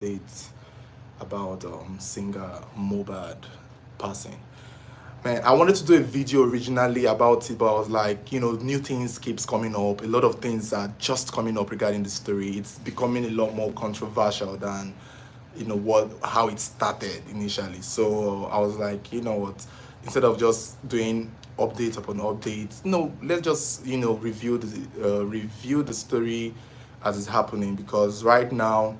updates about singer Mohbad passing. Man, I wanted to do a video originally about it, but I was like, new things keeps coming up. A lot of things are just coming up regarding the story. It's becoming a lot more controversial than what how it started initially. So I was like, you know what, instead of just doing update upon update, no, let's just review the story as it's happening, because right now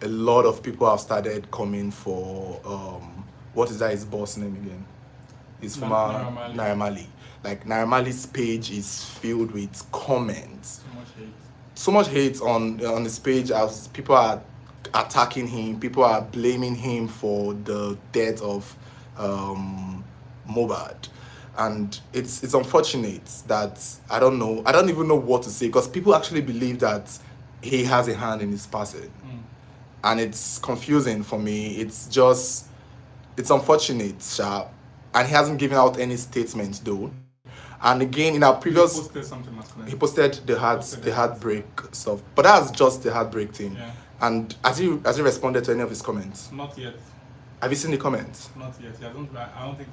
a lot of people have started coming for what is that his boss name again? His former Naira Marley. Like Naira Marley's page is filled with comments, So much hate. so much hate on his page, as people are attacking him, people are blaming him for the death of Mohbad. And it's unfortunate that I don't even know what to say, because people actually believe that he has a hand in his passing. And it's confusing for me. It's unfortunate, Sha. And he hasn't given out any statement though. And again, in our previous, He posted something last night. he posted the heartbreak stuff, but that's just the heartbreak thing. Yeah. And has he responded to any of his comments? Not yet. Have you seen the comments? Not yet. I don't think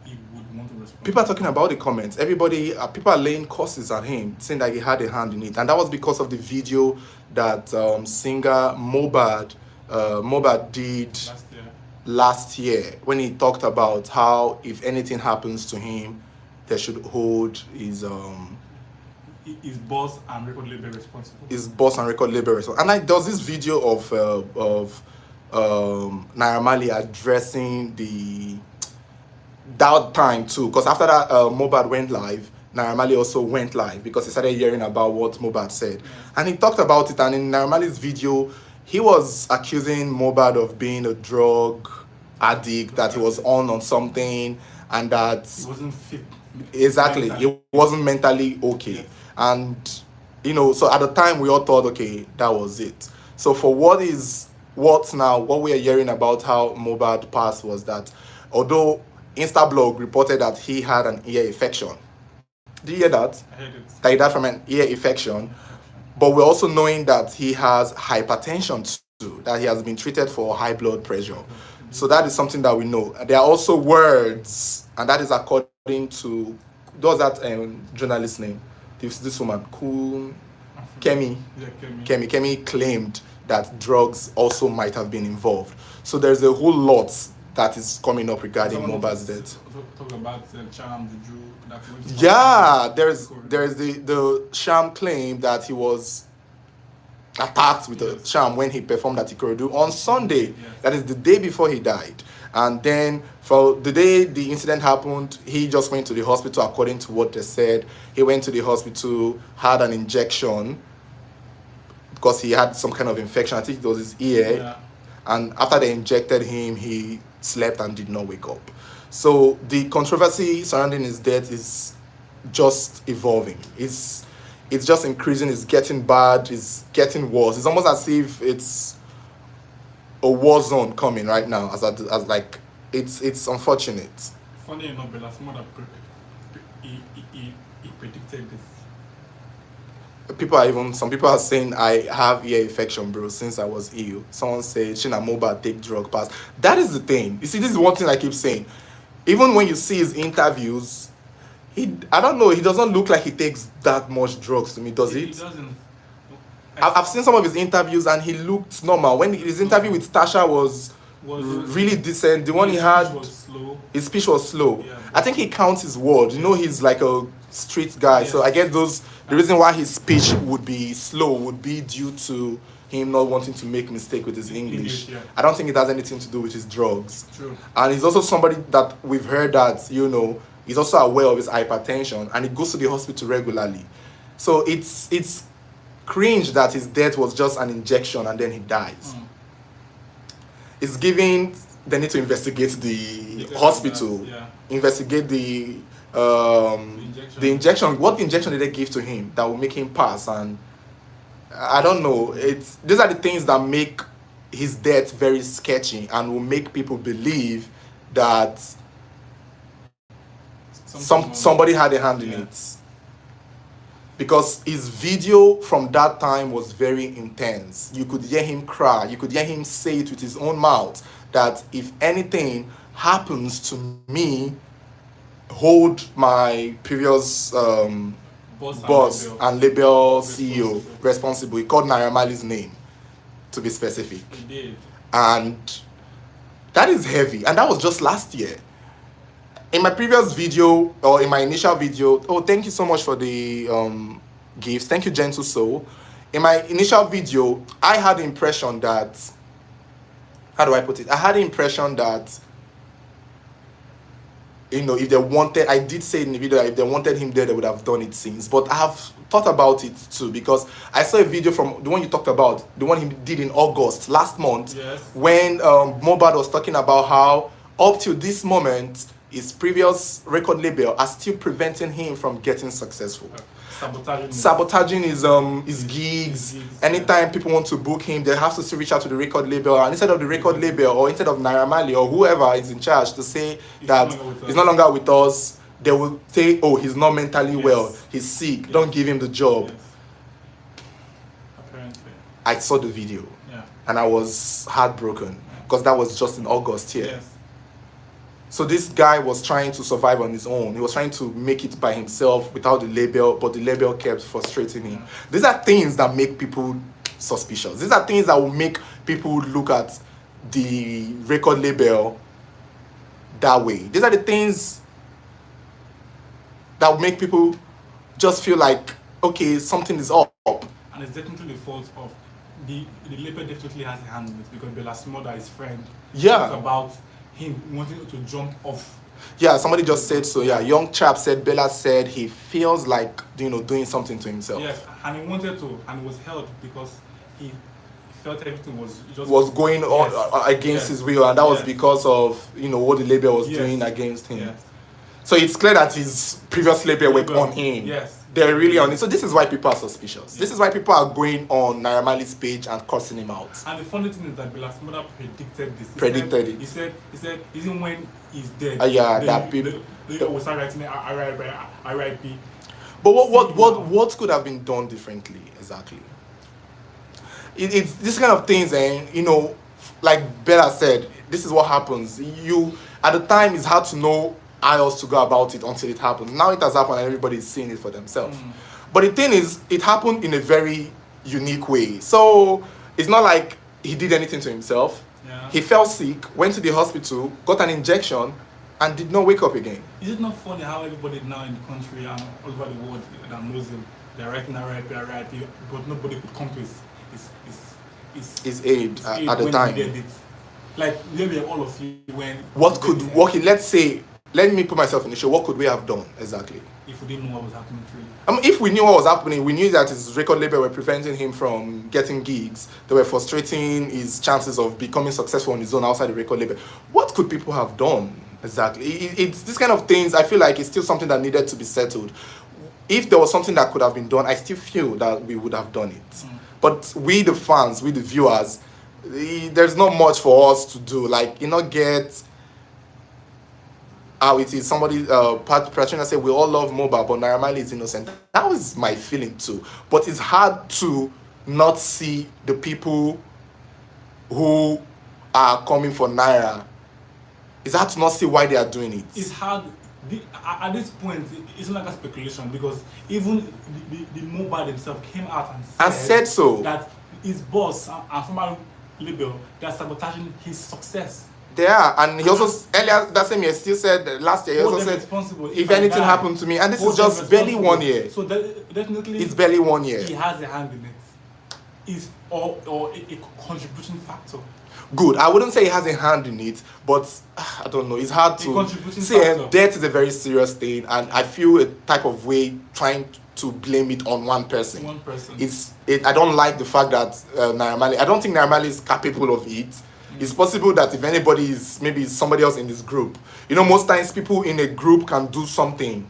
he would want to respond. People are talking about the comments. People are laying curses at him, saying that he had a hand in it, and that was because of the video that singer Mohbad did last year, when he talked about how if anything happens to him, they should hold his boss and record label responsible. And like, there was this video of Naira Marley addressing that time too, because after that Mohbad went live, Naira Marley also went live, because he started hearing about what Mohbad said. And he talked about it, and in Naira Marley's video, he was accusing Mohbad of being a drug addict, that he was on something, and that He wasn't fit. Exactly, he wasn't mentally okay. Yes. And so at the time we all thought, okay, that was it. So for what we are hearing about how Mohbad passed was that, although Instablog reported that he had an ear infection. Did you hear that? I heard it. That he died from an ear infection. But we're also knowing that he has hypertension too, that he has been treated for high blood pressure. So that is something that we know. There are also words, and that is according to, what's that journalist name? This woman, Kemi. Yeah, Kemi claimed that drugs also might have been involved. So there's a whole lot that is coming up regarding Mohbad's death. Talk about charm, juju. Yeah, there's the sham claim that he was attacked with a sham when he performed at Ikorodu on Sunday. Yes. That is the day before he died. And then for the day the incident happened, he just went to the hospital according to what they said. He went to the hospital, had an injection because he had some kind of infection. I think it was his ear. Yeah. And after they injected him, he slept and did not wake up. So the controversy surrounding his death is just evolving. It's just increasing. It's getting bad. It's getting worse. It's almost as if it's a war zone coming right now. As like it's unfortunate. Funny enough, Bella, he predicted this. Some people are saying I have ear infection, bro, since I was ill. Someone said Shina Mohbad take drug pass. That is the thing. You see, this is one thing I keep saying. Even when you see his interviews, I don't know, he doesn't look like he takes that much drugs to me, does it? He doesn't. I've seen some of his interviews and he looked normal. When his interview with Tasha was really decent, the one he had, his speech was slow. Yeah, I think he counts his word. He's like a street guy, yes. So I guess the reason why his speech would be slow would be due to him not wanting to make mistake with his English. Yeah. I don't think it has anything to do with his drugs. True. And he's also somebody that we've heard that, he's also aware of his hypertension and he goes to the hospital regularly. So it's cringe that his death was just an injection and then he dies. It's giving, they need to investigate the hospital, investigate the injection. What injection did they give to him that will make him pass? And I don't know. These are the things that make his death very sketchy and will make people believe that somebody had a hand in it. because his video from that time was very intense. You could hear him cry. You could hear him say it with his own mouth that if anything happens to me, hold my previous boss and label CEO responsible. He called Naira Marley's name, to be specific. He did. And that is heavy. And that was just last year. In my previous video, or in my initial video, oh, thank you so much for the gifts. Thank you, Gentle Soul. In my initial video, I had the impression that, how do I put it? I had the impression that, if they wanted, I did say in the video that if they wanted him there, they would have done it since. But I have thought about it too, because I saw a video from the one you talked about, the one he did in August last month, Yes. when Mohbad was talking about how up to this moment, his previous record label are still preventing him from getting successful. Sabotaging his gigs. Anytime people want to book him, they have to still reach out to the record label, and instead of the record label, or instead of Naira Marley or whoever is in charge to say that he's no longer with us, they will say, oh, he's not mentally well, he's sick, don't give him the job. Apparently. I saw the video and I was heartbroken because that was just in August here. Yes. So this guy was trying to survive on his own. He was trying to make it by himself without the label, but the label kept frustrating him. These are things that make people suspicious. These are things that will make people look at the record label that way. These are the things that will make people just feel like, okay, something is up. And it's definitely the fault of the label definitely has a hand in it, because Bella's mother, his friend, talks about him wanting to jump off. Yeah, somebody just said so. Yeah, young chap said, Bella said he feels like, doing something to himself. Yes, and he wanted to, and he was held because he felt everything was going on against his will, and that was because of what the label was doing against him. Yes. So it's clear that his previous label were on him. Yes. They're really on it. So this is why people are suspicious. This is why people are going on Naira Marley's page and cursing him out. And the funny thing is that Bella's mother predicted this. He said, even when he's dead, that people will start writing R.I.P. But what could have been done differently exactly? It's this kind of things, and like Bella said, this is what happens. At the time, it's hard to know how else to go about it until it happens. Now it has happened and everybody's seeing it for themselves. But the thing is, it happened in a very unique way. So it's not like he did anything to himself. Yeah. He fell sick, went to the hospital, got an injection, and did not wake up again. Is it not funny how everybody now in the country and all over the world that knows him, they're writing R.I.P., but nobody could come to his aid at the time. He did it. Like, maybe all of you when... let's say, let me put myself in the show. What could we have done exactly? If we didn't know what was happening to you. If we knew what was happening, we knew that his record label were preventing him from getting gigs. They were frustrating his chances of becoming successful on his own outside the record label. What could people have done exactly? It's this kind of things. I feel like it's still something that needed to be settled. If there was something that could have been done, I still feel that we would have done it. But we, the fans, we, the viewers, there's not much for us to do. Like, get how it is. Somebody, Patrina said, we all love Mohbad, but Naira Marley is innocent. That was my feeling too. But it's hard to not see the people who are coming for Naira. It's hard to not see why they are doing it. It's hard. At this point, it's not like a speculation, because even the Mohbad himself came out and said so that his boss and former label, they are sabotaging his success. They are, and he also earlier that same year still said last year he also said if anything happened to me, and this is just barely 1 year. So definitely it's barely 1 year. He has a hand in it. Is or a contributing factor. Good. I wouldn't say he has a hand in it, but I don't know. It's hard to see. Death is a very serious thing, and I feel a type of way trying to blame it on one person. One person. I don't like the fact that Naira Marley. I don't think Naira Marley is capable of it. It's possible that if anybody is, maybe somebody else in this group. Most times people in a group can do something,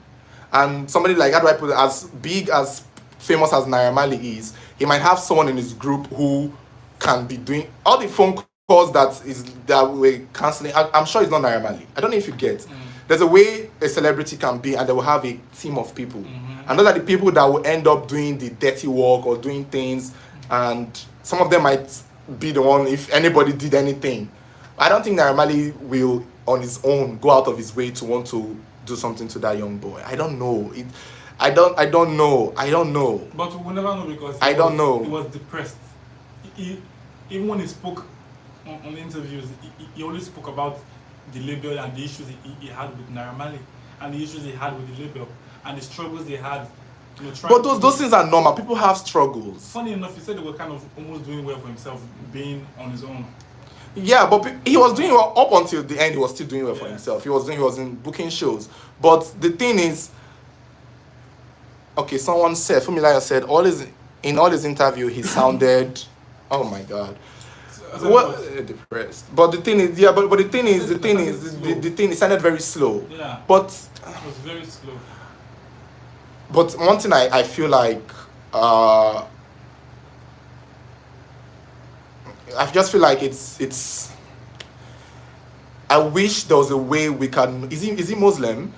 and somebody like, how do I put it, as big, as famous as Naira Marley is, he might have someone in his group who can be doing all the phone calls that we're canceling. I'm sure it's not Naira Marley. I don't know if you get. there's a way a celebrity can be, and they will have a team of people. And those are the people that will end up doing the dirty work or doing things, and some of them might be the one if anybody did anything. I don't think Naira will on his own go out of his way to want to do something to that young boy. I don't know. I don't know. But we'll never know because I don't know. He was depressed. Even when he spoke on interviews, he only spoke about the label and the issues he had with Naira Marley, and the issues he had with the label, and the struggles they had. But those things are normal. People have struggles. Funny enough, he said he was kind of almost doing well for himself, being on his own. Yeah, but he was doing well up until the end. He was still doing well for himself. He was in booking shows. But the thing is, okay, someone said, Fumilayo said, in all his interview, he sounded, oh my God, depressed. But the thing is, the thing it sounded very slow. Yeah. But it was very slow. But one thing I feel like, I just feel like it's. I wish there was a way we can. Is he Muslim?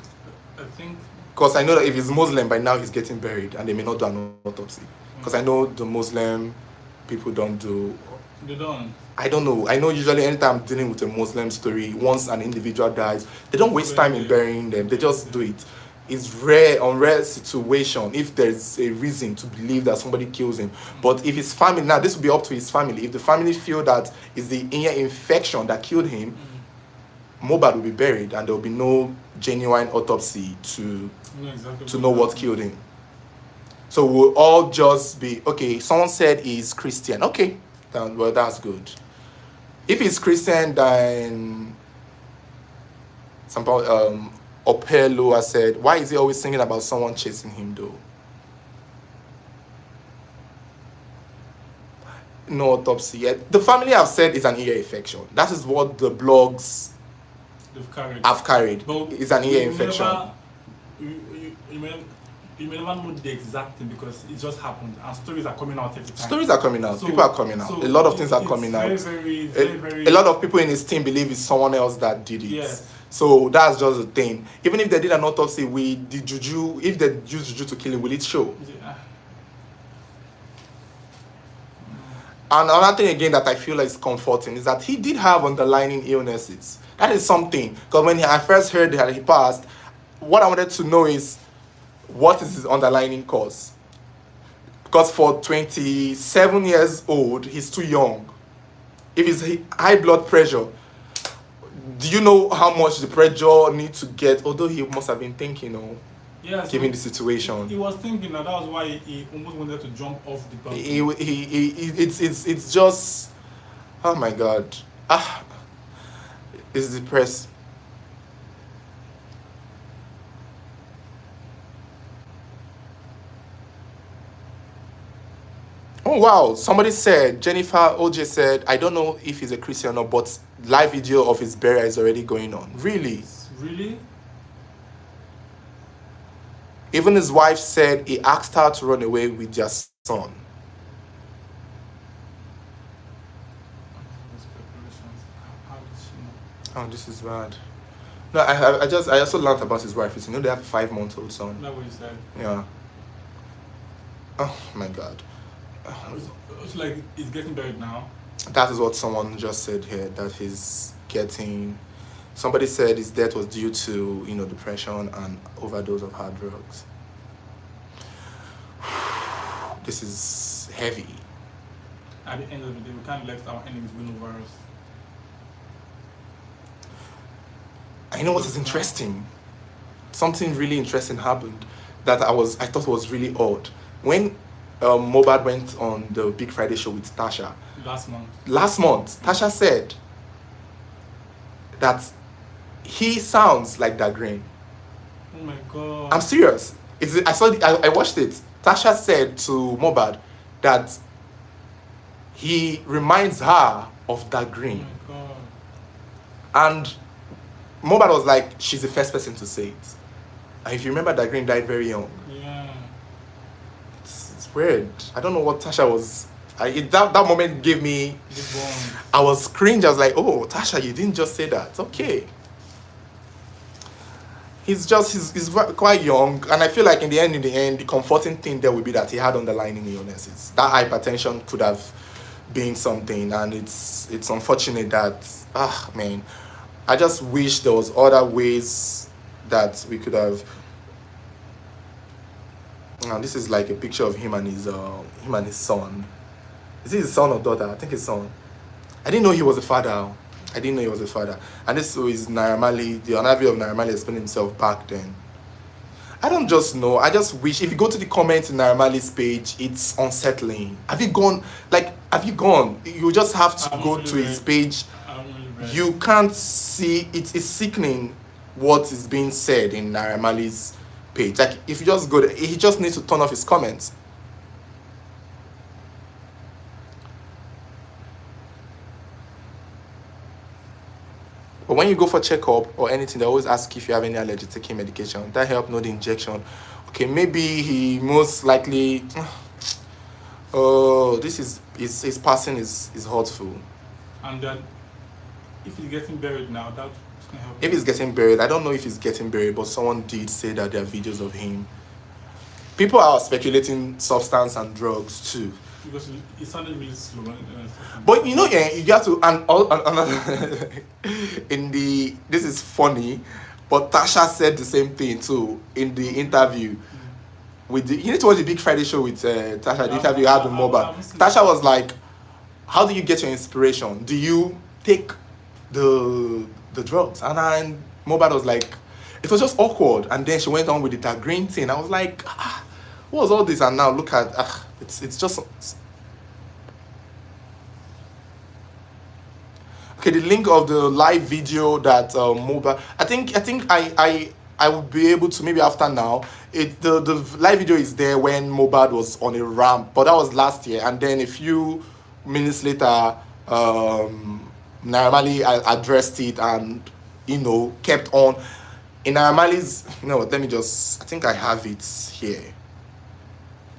I think. Because I know that if he's Muslim, by now he's getting buried, and they may not do an autopsy. Because I know the Muslim people don't do. They don't. I don't know. I know usually anytime I'm dealing with a Muslim story, once an individual dies, they don't waste time in burying them. They just do it. It's rare situation if there's a reason to believe that somebody kills him. But if his family, now this will be up to his family. If the family feel that it's the ear infection that killed him, Mohbad will be buried and there will be no genuine autopsy to know what killed him. So we'll all just be, okay, someone said he's Christian. Okay, well, that's good. If he's Christian, then Opelo has said, why is he always thinking about someone chasing him though? No autopsy yet. The family have said it's an ear infection. That is what the blogs have carried. It's an ear infection. You may never know the exact thing because it just happened and stories are coming out every time. Stories are coming out. People are coming out. A lot of things are coming out. A lot of people in his team believe it's someone else that did it. Yes. So that's just the thing. Even if they did an autopsy, if they use juju to kill him, will it show? Yeah. And another thing again that I feel is comforting is that he did have underlying illnesses. That is something. Because when I first heard that he passed, what I wanted to know is, what is his underlying cause? Because for 27 years old, he's too young. If it's high blood pressure, do you know how much the pressure needs to get? Although he must have been thinking, given the situation. He was thinking that was why he almost wanted to jump off the balcony. It's just, oh my God. It's depressed. Oh wow, somebody said, Jennifer OJ said, I don't know if he's a Christian or not, but live video of his burial is already going on. Really? Really? Even his wife said he asked her to run away with their son. Oh, this is bad. No, I also learned about his wife. You know they have a 5-month-old son. That's what he said. Yeah. Oh my God. It's like he's getting buried now. That is what someone just said here, that he's getting. Somebody said his death was due to, depression and overdose of hard drugs. This is heavy. At the end of the day, we can't let our enemies win over us. I know what is interesting. Something really interesting happened that I thought was really odd. When Mohbad went on the Big Friday show with Tasha. Last month, Tasha said that he sounds like Dagreen. Oh my God. I'm serious. I watched it. Tasha said to Mohbad that he reminds her of Dagreen. Oh my God. And Mohbad was like, she's the first person to say it. And if you remember, Dagreen died very young. Yeah. It's weird. I don't know what Tasha was. That moment gave me. I was cringe. I was like, oh, Tasha, you didn't just say that. Okay. he's quite young, and I feel like in the end, the comforting thing there would be that he had underlying illnesses. That hypertension could have been something, and it's unfortunate that man, I just wish there was other ways that we could have. Now this is like a picture of him and his son. Is it his son or daughter? I think his son. I didn't know he was a father. I didn't know he was a father. And this is Naira Marley, the honorary of Naira Marley explaining himself back then. I don't just know. I just wish if you go to the comments in Naira Marley's page, it's unsettling. Have you gone? Like, have you gone? You just have to I'm go only to his read. page. I'm only read. You can't see. It's sickening what is being said in Naira Marley's page. Like, if you just go there, he just needs to turn off his comments. But when you go for checkup or anything, they always ask if you have any allergy taking medication. That help, no the injection. Okay, maybe he most likely. Oh, this is his passing is hurtful. And then, if he's getting buried now, that's gonna help. If he's getting buried, I don't know if he's getting buried, but someone did say that there are videos of him. People are speculating substance and drugs too. Because it sounded really slow. But yeah, you have to another this is funny, but Tasha said the same thing too in the interview with you need to watch the Big Friday show with Tasha. The interview you had with Mohbad. Tasha was like, "How do you get your inspiration? Do you take the drugs?" And Mohbad was like, "It was just awkward." And then she went on with the green thing. I was like, what was all this? And now look at it's just. Okay, the link of the live video that Mohbad. I think I would be able to maybe after now. The live video is there when Mohbad was on a ramp, but that was last year. And then a few minutes later, Naira Marley addressed it and kept on. In Naira Marley's, let me just. I think I have it here.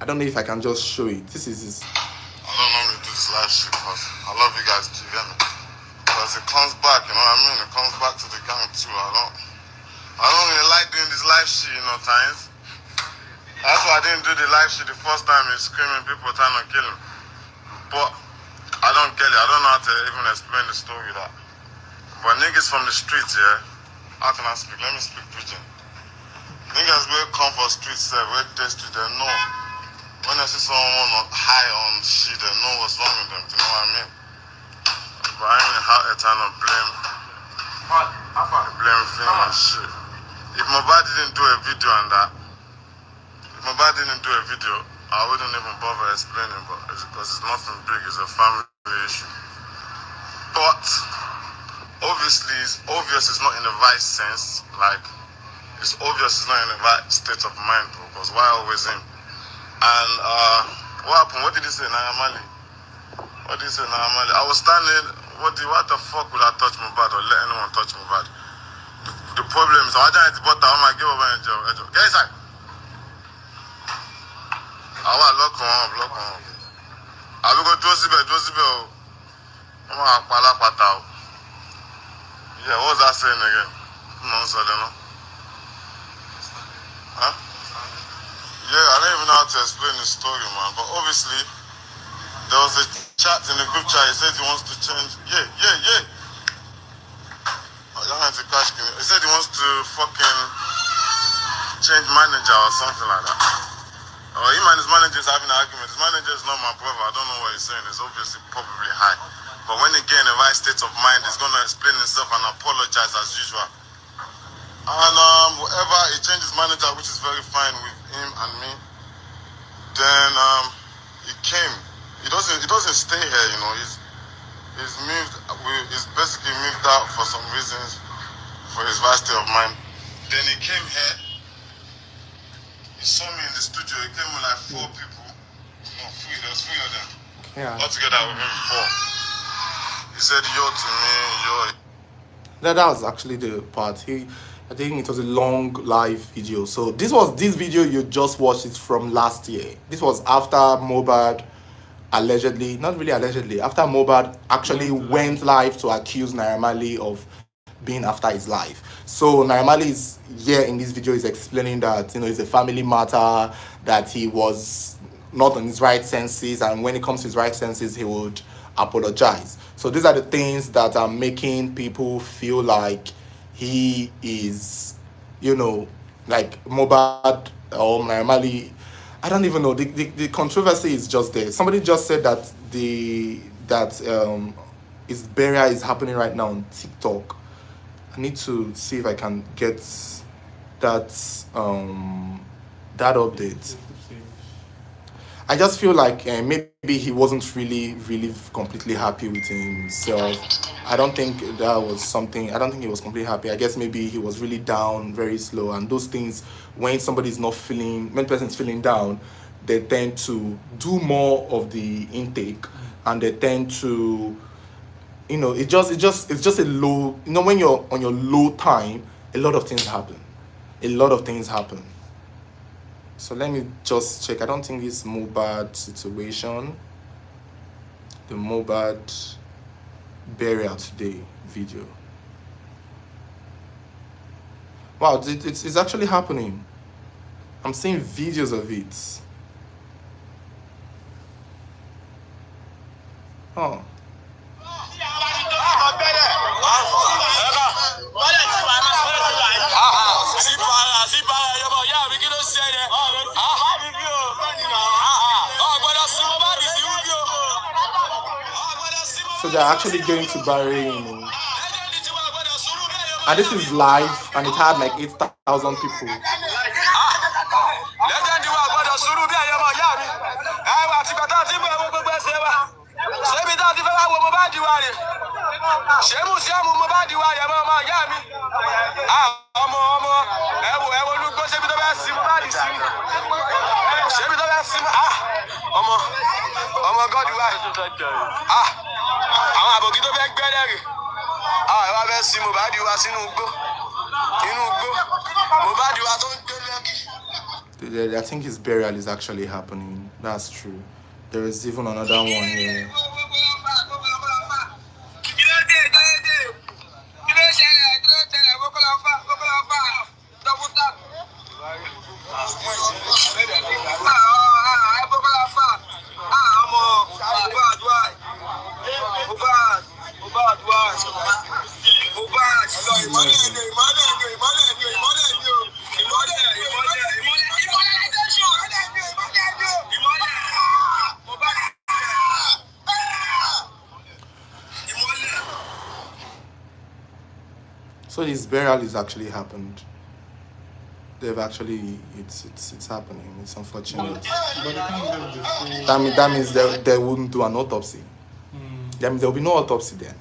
I don't know if I can just show it. This is his. I don't normally do this live shit because I love you guys, do you get me? Because it comes back, you know what I mean? It comes back to the gang too. I don't really like doing this live shit, times. That's why I didn't do the live shit the first time. He's screaming, people trying to kill him. But I don't get it. I don't know how to even explain the story that. But niggas from the streets, yeah. How can I speak? Let me speak pidgin. Niggas will come for streets, where they street, they know. When I see someone high on shit, they know what's wrong with them. You know what I mean? But I ain't trying to blame film and shit. If Mohbad didn't do a video on that, I wouldn't even bother explaining, but because it's nothing big, it's a family issue. But obviously, it's obvious it's not in the right sense. Like, it's obvious it's not in the right state of mind, bro. Because why always him? And what happened? What did he say, Naira Marley? I was standing. What the fuck would I touch Mohbad or let anyone touch Mohbad? The problem is, I didn't but I give up and job. Get inside. I want lock on. I will go do zibe. I'm going to yeah, what was that saying again? Huh? Yeah, I don't even know how to explain the story, man. But obviously, there was a chat in the group chat. He said he wants to change. Yeah. I don't have to catch him. He said he wants to fucking change manager or something like that. Him and his manager is having an argument. His manager is not my brother. I don't know what he's saying. It's obviously probably high. But when he get in the right state of mind, he's going to explain himself and apologize as usual. And whatever, he changed his manager, which is very fine with him and me. Then he came. He doesn't stay here, He's moved. He's basically moved out for some reasons, for his right state of mind. Then he came here. He saw me in the studio. He came with like 4 people. No, 3. There was 3 of them. Yeah. All together with him 4. He said yo to me, yo. That was actually the part. I think it was a long live video. So this video you just watched is from last year. This was after Mohbad allegedly, not really allegedly, after Mohbad actually went live to accuse Naira Marley of being after his life. So Naira Marley is here in this video is explaining that it's a family matter, that he was not on his right senses, and when it comes to his right senses, he would apologize. So these are the things that are making people feel like he is, like Mohbad or Naira Marley. I don't even know. The controversy is just there. Somebody just said that his burial is happening right now on TikTok. I need to see if I can get that that update. I just feel like maybe he wasn't really completely happy with himself. I don't think that was something. I don't think he was completely happy. I guess maybe he was really down, very slow, and those things. When somebody's not feeling, when person's feeling down, they tend to do more of the intake, and they tend to, it's just a low. When you're on your low time, a lot of things happen. A lot of things happen. So let me just check. I don't think it's Mohbad situation. The Mohbad burial today video. Wow, it's actually happening. I'm seeing videos of it. Oh. So they're actually going to bury him. And this is live, and it had like 8,000 people. I think his burial is actually happening. That's true. There is even another one here. So his burial is actually happened. They've actually, it's happening. It's unfortunate. That means they wouldn't do an autopsy. That means there will be no autopsy then.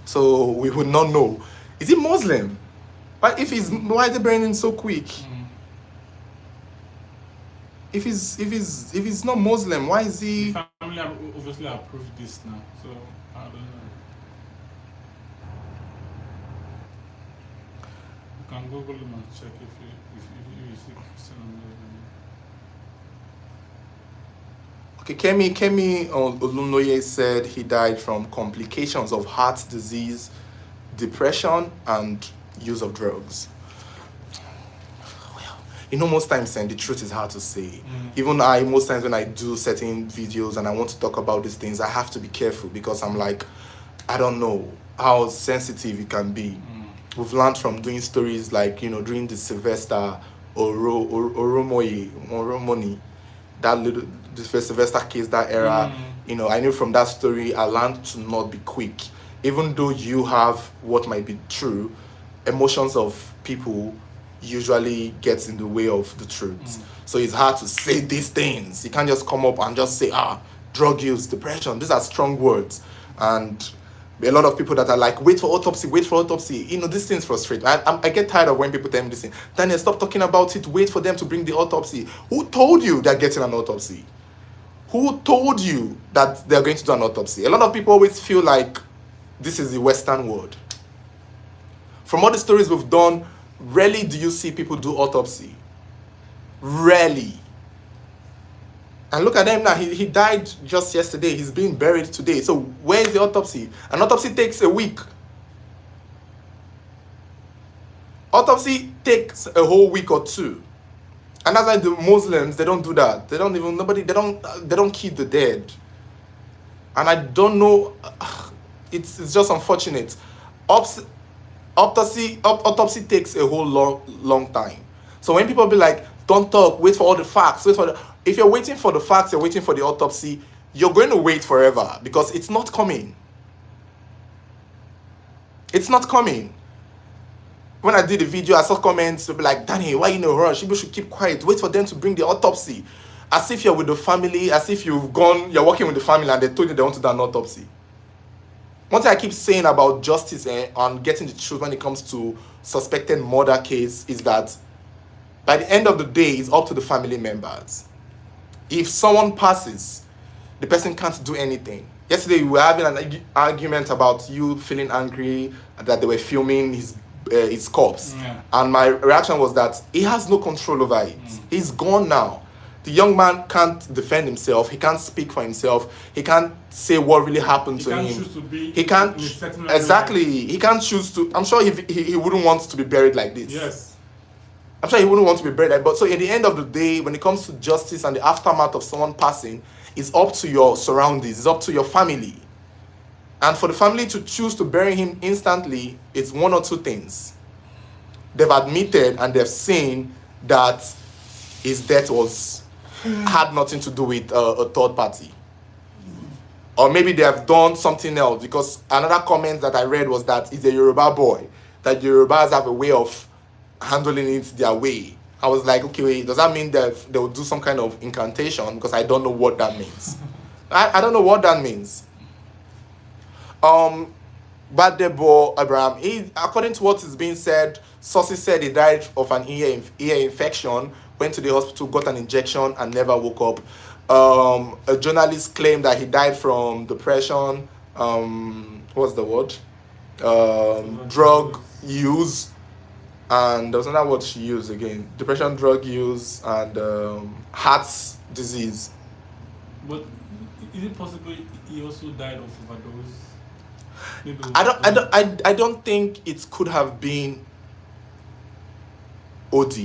So we would not know. Is he Muslim? Why is they burying him so quick? If he's not Muslim, why is he? The family obviously approved this now, so I don't know. You can Google him and check if you see Christian or not. Okay, Kemi Olunoye said he died from complications of heart disease, depression, and use of drugs. Well, most times, the truth is hard to say. Even most times when I do certain videos and I want to talk about these things, I have to be careful because I'm like, I don't know how sensitive it can be. We've learned from doing stories like, during the Sylvester Oromoni, the Sylvester case, that era, I knew from that story, I learned to not be quick. Even though you have what might be true, emotions of people usually gets in the way of the truth. So it's hard to say these things. You can't just come up and just say, drug use, depression. These are strong words. And a lot of people that are like, wait for autopsy. These things frustrate me. I get tired of when people tell me this thing. Daniel, stop talking about it. Wait for them to bring the autopsy. Who told you they're getting an autopsy? Who told you that they're going to do an autopsy? A lot of people always feel like this is the Western world. From all the stories we've done, rarely do you see people do autopsy. Rarely. And look at him now. He died just yesterday. He's being buried today. So where is the autopsy? An autopsy takes a week. Autopsy takes a whole week or two. And that's why the Muslims, they don't do that. They don't keep the dead. And I don't know, it's just unfortunate. Autopsy takes a whole long time. So when people be like, don't talk, wait for all the facts, if you're waiting for the facts, you're waiting for the autopsy, you're going to wait forever because it's not coming. It's not coming. When I did the video, I saw comments be like, Danny, why you in a rush? People should keep quiet. Wait for them to bring the autopsy. As if you're with the family, as if you're working with the family and they told you they want to do an autopsy. One thing I keep saying about justice and getting the truth when it comes to suspected murder case is that by the end of the day, it's up to the family members. If someone passes, the person can't do anything. Yesterday, we were having an argument about you feeling angry that they were filming his corpse. Yeah. And my reaction was that he has no control over it. He's gone now. The young man can't defend himself. He can't speak for himself. He can't say what really happened to him. Choose to be He can't in a certain exactly. He can't choose to. I'm sure he wouldn't want to be buried like this. Yes. I'm sure he wouldn't want to be buried like. But so in the end of the day, when it comes to justice and the aftermath of someone passing, it's up to your surroundings. It's up to your family. And for the family to choose to bury him instantly, it's one or two things. They've admitted and they've seen that his death had nothing to do with a third party. Or maybe they have done something else, because another comment that I read was that he's a Yoruba boy, that Yorubas have a way of handling it their way. I was like, okay, wait, does that mean that they will do some kind of incantation? Because I don't know what that means. I don't know what that means. Badebo Abraham, according to what is being said, sources said he died of an ear infection, went to the hospital, got an injection, and never woke up. A journalist claimed that he died from depression, what's the word? Drug use, and there was another word she used again. Depression, drug use, and heart disease. But is it possible he also died of overdose? Maybe I don't think it could have been OD.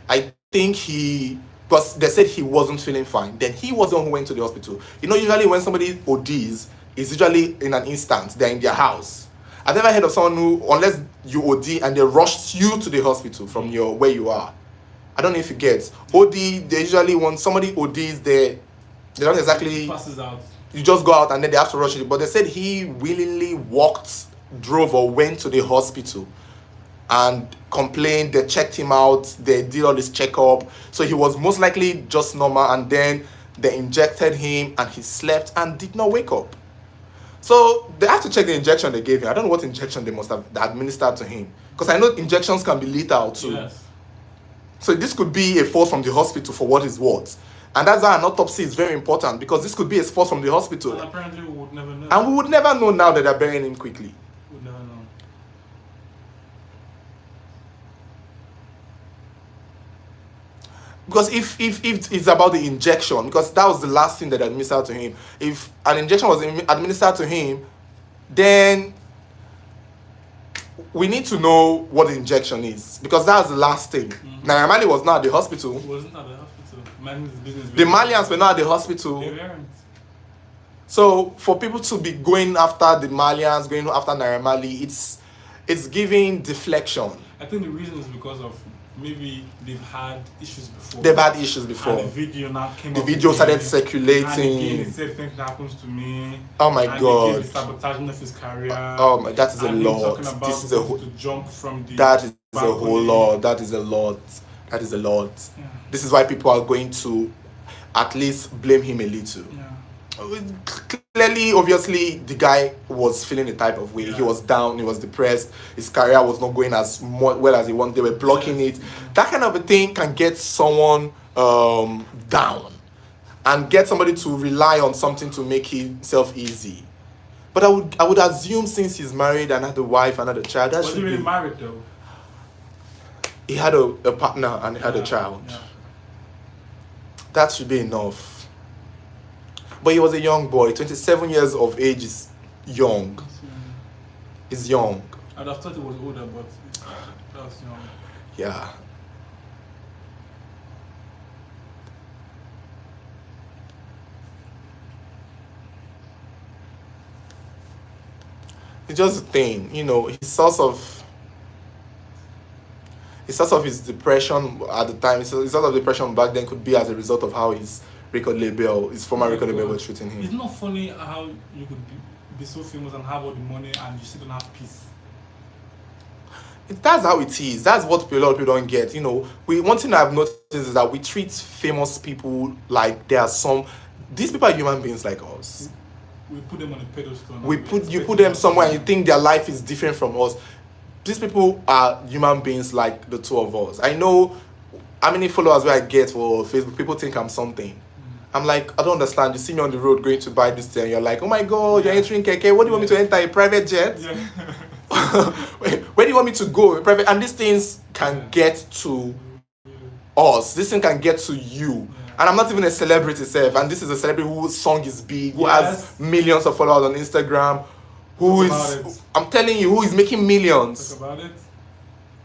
I think because they said he wasn't feeling fine. Then he was the one who went to the hospital. You know, usually when somebody ODs, it's usually in an instant. They're in their house. I've never heard of someone who, unless you OD and they rushed you to the hospital from where you are. I don't know if you get. OD, they usually, when somebody ODs, they don't exactly... passes out. You just go out and then they have to rush it. But they said he willingly drove or went to the hospital and complained. They checked him out. They did all this checkup. So he was most likely just normal. And then they injected him and he slept and did not wake up. So they have to check the injection they gave him. I don't know what injection they must have administered to him. Because I know injections can be lethal too. Yes. So this could be a force from the hospital for what is worth. And that's why an autopsy is very important, because this could be a force from the hospital. And apparently we would never know. And we would never know now that they're burying him quickly. We would never know. Because if it's about the injection, because that was the last thing that they administered to him. If an injection was administered to him, then we need to know what the injection is, because that's the last thing. Naira Marley was not at the hospital. He wasn't at the hospital. Minding his business. The Malians were not at the hospital. They weren't. So for people to be going after the Malians, going after Naira Marley, it's giving deflection. I think the reason is because of maybe they've had issues before. They've had issues before. And the video now came The up video again. started circulating. And again, he said things happens to me. Oh my and God. Again, the sabotaging of his career. Oh my, that is a and him lot. talking about This is a to jump from the that is a balcony. whole lot. That is a lot. That is a lot. Yeah. This is why people are going to at least blame him a little. Yeah. Clearly, obviously, the guy was feeling a type of way. Yeah. He was down. He was depressed. His career was not going as well as he wanted. They were blocking it. That kind of a thing can get someone down and get somebody to rely on something to make himself easy. But I would assume, since he's married and had a wife and had a child, that Was should he really be. married though? He had a partner and he had a child. Yeah. That should be enough. But he was a young boy. 27 years of age is young. Is young. I'd have thought it was older, but that was young. Yeah. It's just a thing, his source of his depression at the time, his source of depression back then could be as a result of how his former Oh my record label God. was treating It's him. not funny how you could be so famous and have all the money and you still don't have peace. That's how it is. That's what a lot of people don't get. One thing I've noticed is that we treat famous people like they are these people are human beings like us. We put them on a pedestal. You put them somewhere and you think their life is different from us. These people are human beings like the two of us. I know how many followers I get for Facebook. People think I'm something. I'm like, I don't understand. You see me on the road going to buy this thing, and you're like, oh my God, you're entering KK. What do you want me to enter? A private jet? Yeah. Where do you want me to go? A private? And these things can get to us. This thing can get to you. And I'm not even a celebrity self. And this is a celebrity whose song is big, who has millions of followers on Instagram, I'm telling you, who is making millions. Talk about it.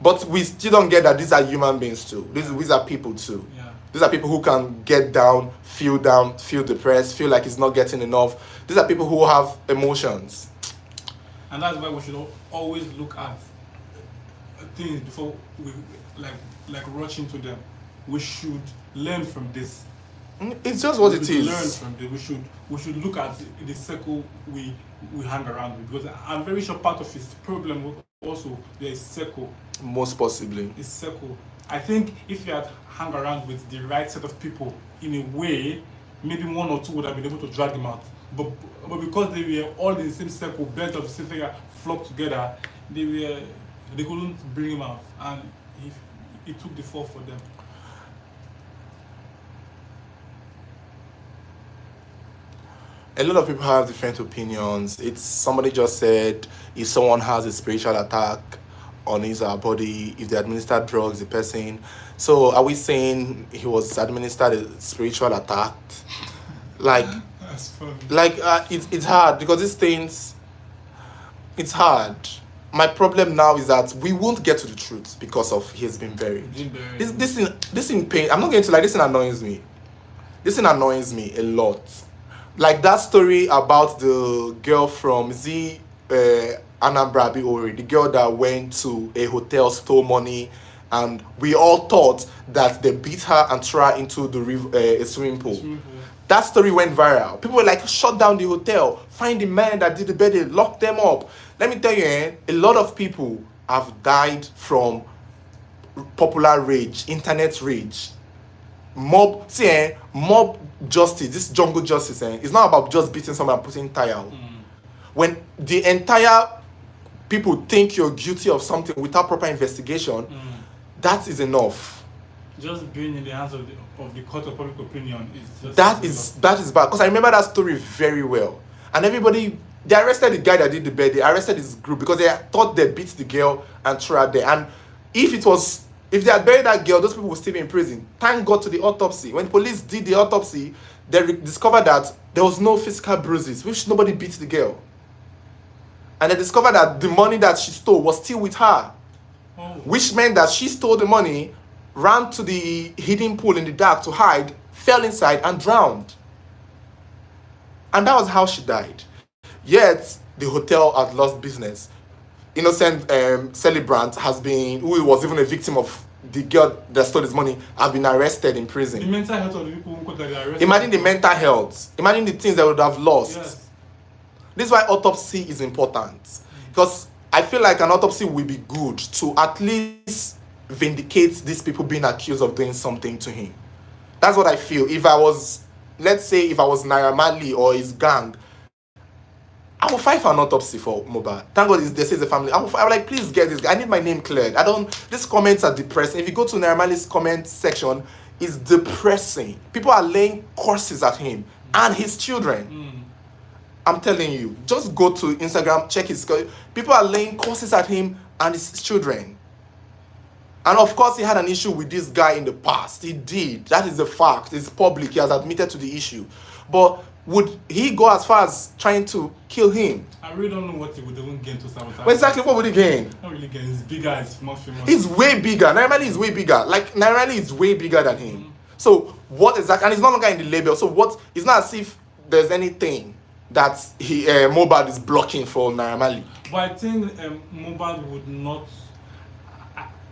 But we still don't get that these are human beings too. These are people too. Yeah. These are people who can get down, feel depressed, feel like it's not getting enough. These are people who have emotions. And that's why we should always look at things before we like rush into them. We should learn from this. It's just what it Learn is. from this. We should look at the circle we hang around with, because I'm very sure part of his problem also there is circle. Most possibly. It's circle. I think if you had hung around with the right set of people, in a way, maybe one or two would have been able to drag him out. But because they were all in the same circle, bent of the same thing, flocked together, they couldn't bring him out, and he took the fall for them. A lot of people have different opinions. It's somebody just said if someone has a spiritual attack on his body, if they administer drugs, the person. So are we saying he was administered a spiritual attack? Like, That's funny. it's hard because these things. It's hard. My problem now is that we won't get to the truth because of he has been buried. This in pain. I'm not going to lie. This thing annoys me. This thing annoys me a lot. Like that story about the girl from Anambra Ori, the girl that went to a hotel, stole money, and we all thought that they beat her and threw her into the river, a swimming pool. That story went viral. People were like, shut down the hotel, find the man that did the birthday, lock them up. Let me tell you, a lot of people have died from popular rage, internet rage. Mob justice, this jungle justice, it's not about just beating someone and putting tire out. When the entire people think you're guilty of something without proper investigation, that is enough. Just being in the hands of the court of public opinion is just that is bad. Because I remember that story very well. And everybody, they arrested the guy that did the bed, they arrested his group because they thought they beat the girl and threw her there. And if they had buried that girl, those people would still be in prison. Thank God to the autopsy. When police did the autopsy, they discovered that there was no physical bruises, which nobody beat the girl. And they discovered that the money that she stole was still with her. Which meant that she stole the money, ran to the hidden pool in the dark to hide, fell inside and drowned. And that was how she died. Yet, the hotel had lost business. Innocent celebrant who was even a victim of the girl that stole his money, have been arrested in prison. The mental health of the people who got arrested. Imagine the mental health. Imagine the things they would have lost. Yes. This is why autopsy is important. Because I feel like an autopsy will be good to at least vindicate these people being accused of doing something to him. That's what I feel. Let's say if I was Naira Marley or his gang, I will fight for an autopsy for Mohbad. Thank God they say the family. I'm like, please get this. I need my name cleared. These comments are depressing. If you go to Naira Marley's comment section, it's depressing. People are laying curses at him and his children. I'm telling you, just go to Instagram, check his. People are laying curses at him and his children. And of course, he had an issue with this guy in the past. He did. That is a fact. It's public. He has admitted to the issue. But would he go as far as trying to kill him? I really don't know what he would even gain to sabotage. But exactly, what would he gain? Not really gain. He's bigger. He's more famous. He's way bigger. Naira Marley is way bigger. Like, Naira Marley is way bigger than him. So what exactly? And he's no longer in the label. So what? It's not as if there's anything that Mohbad is blocking for Naira Marley. But I think Mohbad would not.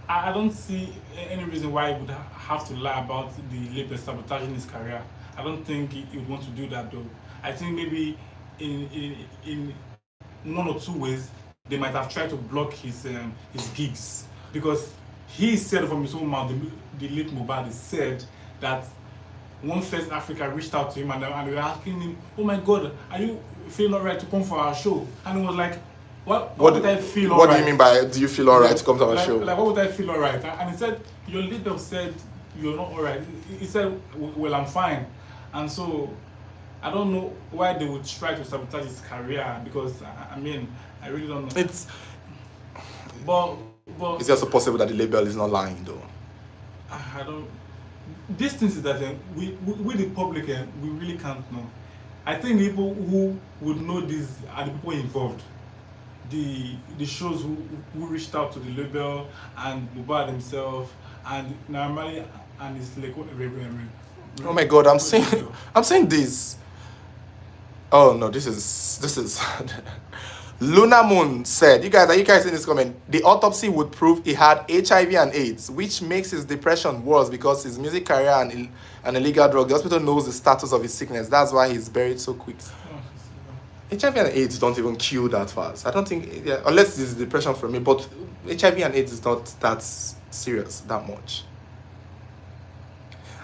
I don't see any reason why he would have to lie about the label sabotaging his career. I don't think he would want to do that though. I think maybe in one or two ways they might have tried to block his gigs, because he said from his own mouth, the late Mohbad said that One First Africa reached out to him and they were asking him, "Oh my God, are you feeling alright to come for our show?" And he was like, What would I feel alright? What do you mean by do you feel alright to come to our show? Like, what would I feel alright? And he said, your leader said you're not alright. He said, well, I'm fine. And so I don't know why they would try to sabotage his career, because I mean, I really don't know. But it's also possible that the label is not lying though. I don't. This thing is that we the public we really can't know. I think the people who would know this are the people involved. The shows who reached out to the label, and Mohbad himself, and Naira Marley and his like oh my God, I'm saying this. Oh no, this is Luna Moon said, are you guys in this comment? The autopsy would prove he had HIV and AIDS, which makes his depression worse because his music career and illegal drug. The hospital knows the status of his sickness. That's why he's buried so quick. HIV and AIDS don't even kill that fast. I don't think, unless it's depression for me, but HIV and AIDS is not that serious, that much.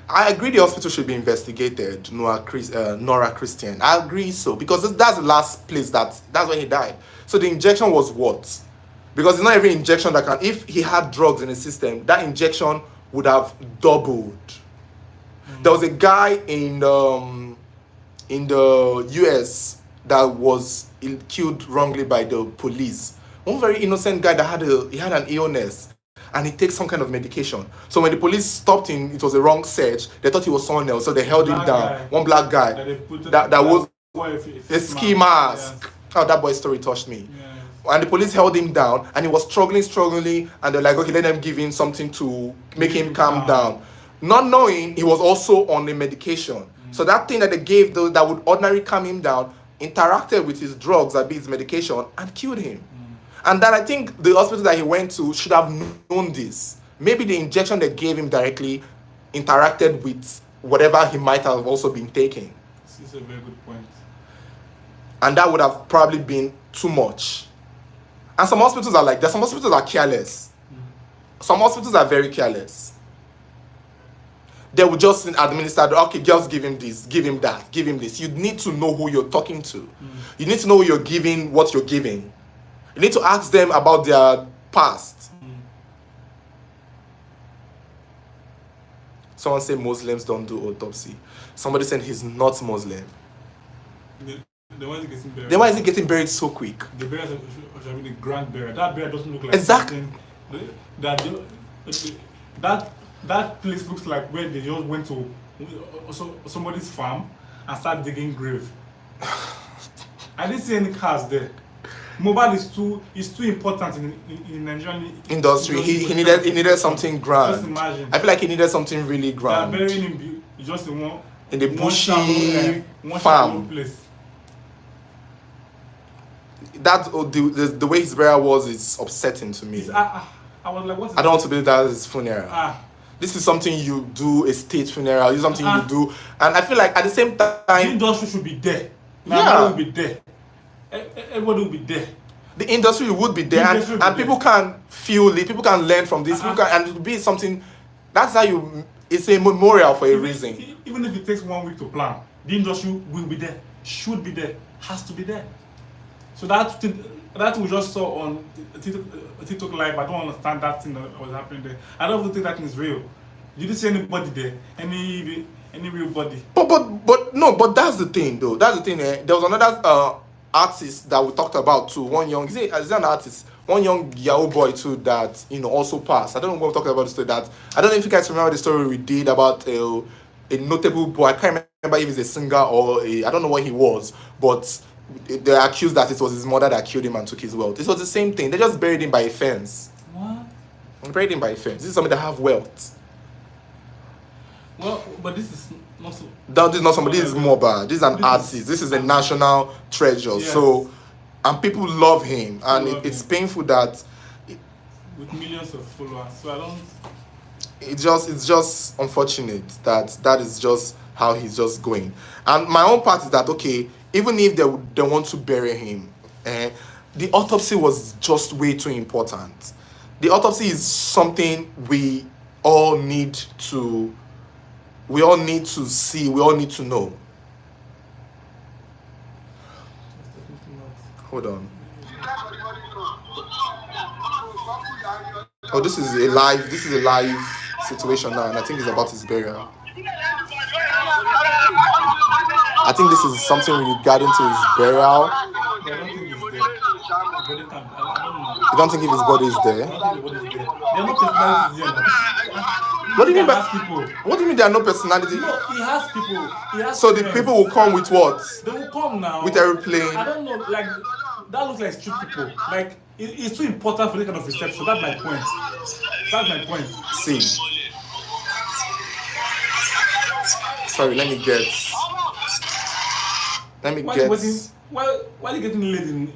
I agree the hospital should be investigated, Nora Christian. I agree so, because that's the last place that's when he died. So the injection was what? Because it's not every injection that can, if he had drugs in his system, that injection would have doubled. There was a guy in the US that was killed wrongly by the police. One very innocent guy that had an illness, and he takes some kind of medication. So when the police stopped him, it was a wrong search. They thought he was someone else, so they held him down. One black guy that was a ski mask. Yes. Oh, that boy's story touched me. Yes. And the police held him down, and he was struggling, and they're like, okay, let them give him something to make him calm down. Not knowing he was also on a medication. So that thing that they gave that would ordinarily calm him down interacted with his drugs, that be his medication, and killed him. And that I think the hospital that he went to should have known this. Maybe the injection they gave him directly interacted with whatever he might have also been taking. This is a very good point. And that would have probably been too much. And some hospitals are like that. Some hospitals are careless. Some hospitals are very careless. They would just administer, okay, just give him this, give him that, give him this. You need to know who you're talking to. You need to know who you're giving, what you're giving. You need to ask them about their past. Someone said Muslims don't do autopsy. Somebody said he's not Muslim. Then why is he getting buried? Then why is he getting buried so quick? The burial should be the grand burial. That burial doesn't look like exactly. That place looks like where they just went to somebody's farm and start digging grave. I didn't see any cars there. Mohbad is too important in Nigerian industry. He needed something grand. Just imagine. I feel like he needed something really grand. They are burying him just in the bushy farm place. That the way his burial was is upsetting to me. I was like, what is I don't want to believe that is his funeral. This is something you do, a state funeral. This is something you do, and I feel like at the same time, the industry should be there. Everybody will be there. Everybody will be there. The industry would be there, and people can feel it. People can learn from this. People can, and it will be something. That's how you. It's a memorial for a reason. Even if it takes 1 week to plan, the industry will be there. Should be there. Has to be there. So that we just saw on TikTok Live, I don't understand that thing that was happening there. I don't even think that thing is real. Did you see anybody there? Any real body? But that's the thing though. That's the thing. There was another artist that we talked about too. One young, is an artist? One young Yahoo boy too that also passed. I don't know what we talked about the story. That I don't know if you guys remember the story we did about a notable boy. I can't remember if he's a singer or I don't know what he was, but they accused that it was his mother that killed him and took his wealth. It was the same thing. They just buried him by a fence. What? They buried him by a fence. This is somebody that have wealth. Well, but this is not so. This is not somebody. This is Mohbad. This is an artist. This is a national treasure. Yes. So, and people love him, and Love it's him. painful that With millions of followers, so I don't. it's just unfortunate that that is just how he's just going. And my own part is that, okay, even if they want to bury him, the autopsy was just way too important. The autopsy is something we all need to see, we all need to know. Hold on. Oh, this is a live situation now, and I think it's about his burial. I think this is something regarding to his burial. I don't think it's there. Body cam, I don't know. You don't think if his body is there? I don't think the body is there. There are no personalities here now. What do you mean He by has people? what do you mean there are no personality? No, he has people. He has So the friends. people will come with what? They will come now. With aeroplane? I don't know, like that looks like street people. Like it's too important for this kind of reception. That's my point. That's my point. See. Sorry, let me get. Why are you getting laid in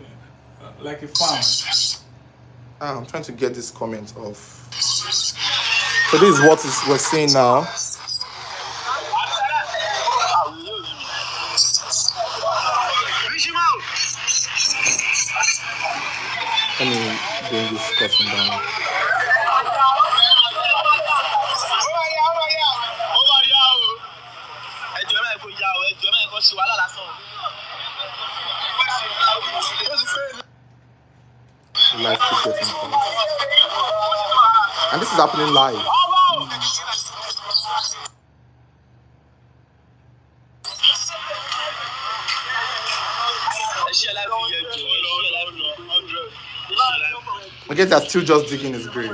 like a farm? I'm trying to get this comment off. So this is what we're seeing now. Let me bring this person down. The live keep getting close. And this is happening live. I guess they're still just digging his grave.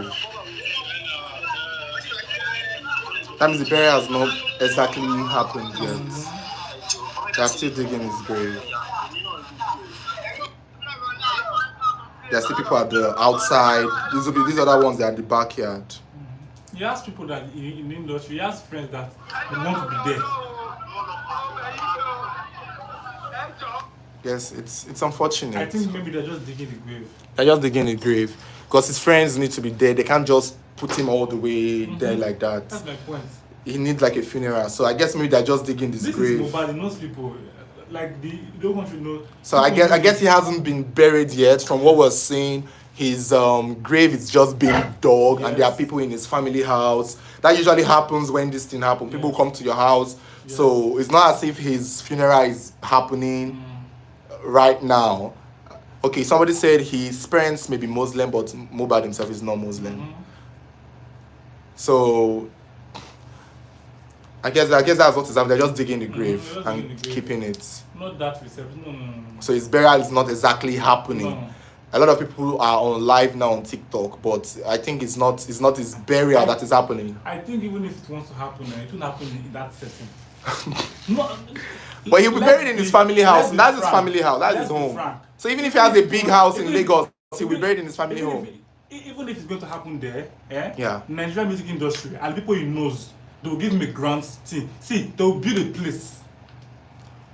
That means the burial has not exactly happened yet. They're still digging his grave. There are still people at the outside. These other ones that are in the backyard. He has people that in the industry, he has friends that want to be there. Yes, it's unfortunate. I think maybe they're just digging the grave. They're just digging a grave because his friends need to be there. They can't just put him all the way there like that. That's my point. He needs like a funeral. So I guess maybe they're just digging this grave. Is Mohbad, most people like the don't want to know. So I guess he hasn't been buried yet. From what we're seeing, his grave is just being dug, and there are people in his family house. That usually happens when this thing happens. People come to your house. Yes. So it's not as if his funeral is happening right now. Okay, somebody said his parents may be Muslim, but Mohbad himself is not Muslim. So I guess that's what is happening. They're just digging the grave and keeping it. Not that reception. No. So his burial is not exactly happening. No. A lot of people are on live now on TikTok, but I think it's not his burial that is happening. I think even if it wants to happen, it won't happen in that setting. No, But he'll be buried in his family house. That's his family house. That's his Let's be home. frank. So even if he has a big house in Even if- Lagos, he'll be buried in his family home. Even if it's going to happen there, Yeah. Nigerian music industry and people he knows, they will give him a grand thing. See, they will build a place.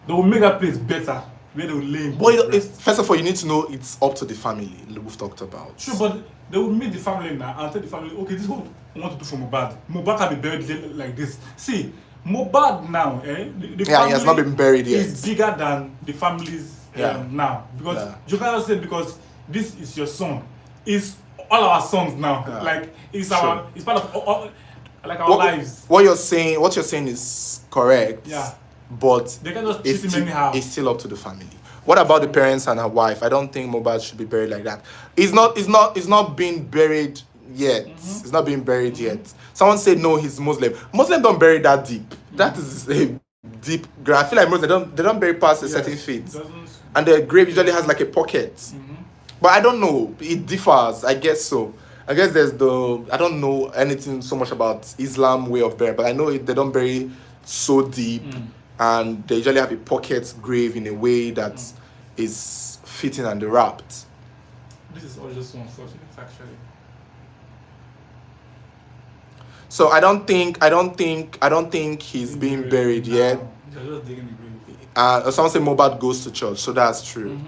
They will make that place better. Where they will lay him. But first of all, you need to know it's up to the family we've talked about. True, but they will meet the family now and tell the family, okay, this is what we want to do for Mohbad. Mohbad can be buried like this. See, Mohbad now, the Yeah, he has not been buried yet. is bigger than the families now. Because you cannot say because this is your son. It's all our sons now. Yeah. Like it's Sure. it's part of our lives. What you're saying is correct. Yeah. But They can just treat him anyhow. it's still up to the family. What about the parents and her wife? I don't think Mohbad should be buried like that. It's not being buried yet. It's not being buried yet. Someone said no, he's Muslim. Muslim don't bury that deep. That is a deep grave. I feel like Muslims they don't bury past a certain feet. And the grave usually has like a pocket. But I don't know. It differs. I guess so. I guess I don't know anything so much about Islam way of burying, but I know they don't bury so deep. and they usually have a pocket grave in a way that is fitting and wrapped. This is all just so unfortunate, actually. So I don't think he's being buried yet. They're just digging the grave. Someone say Mohbad goes to church, so that's true.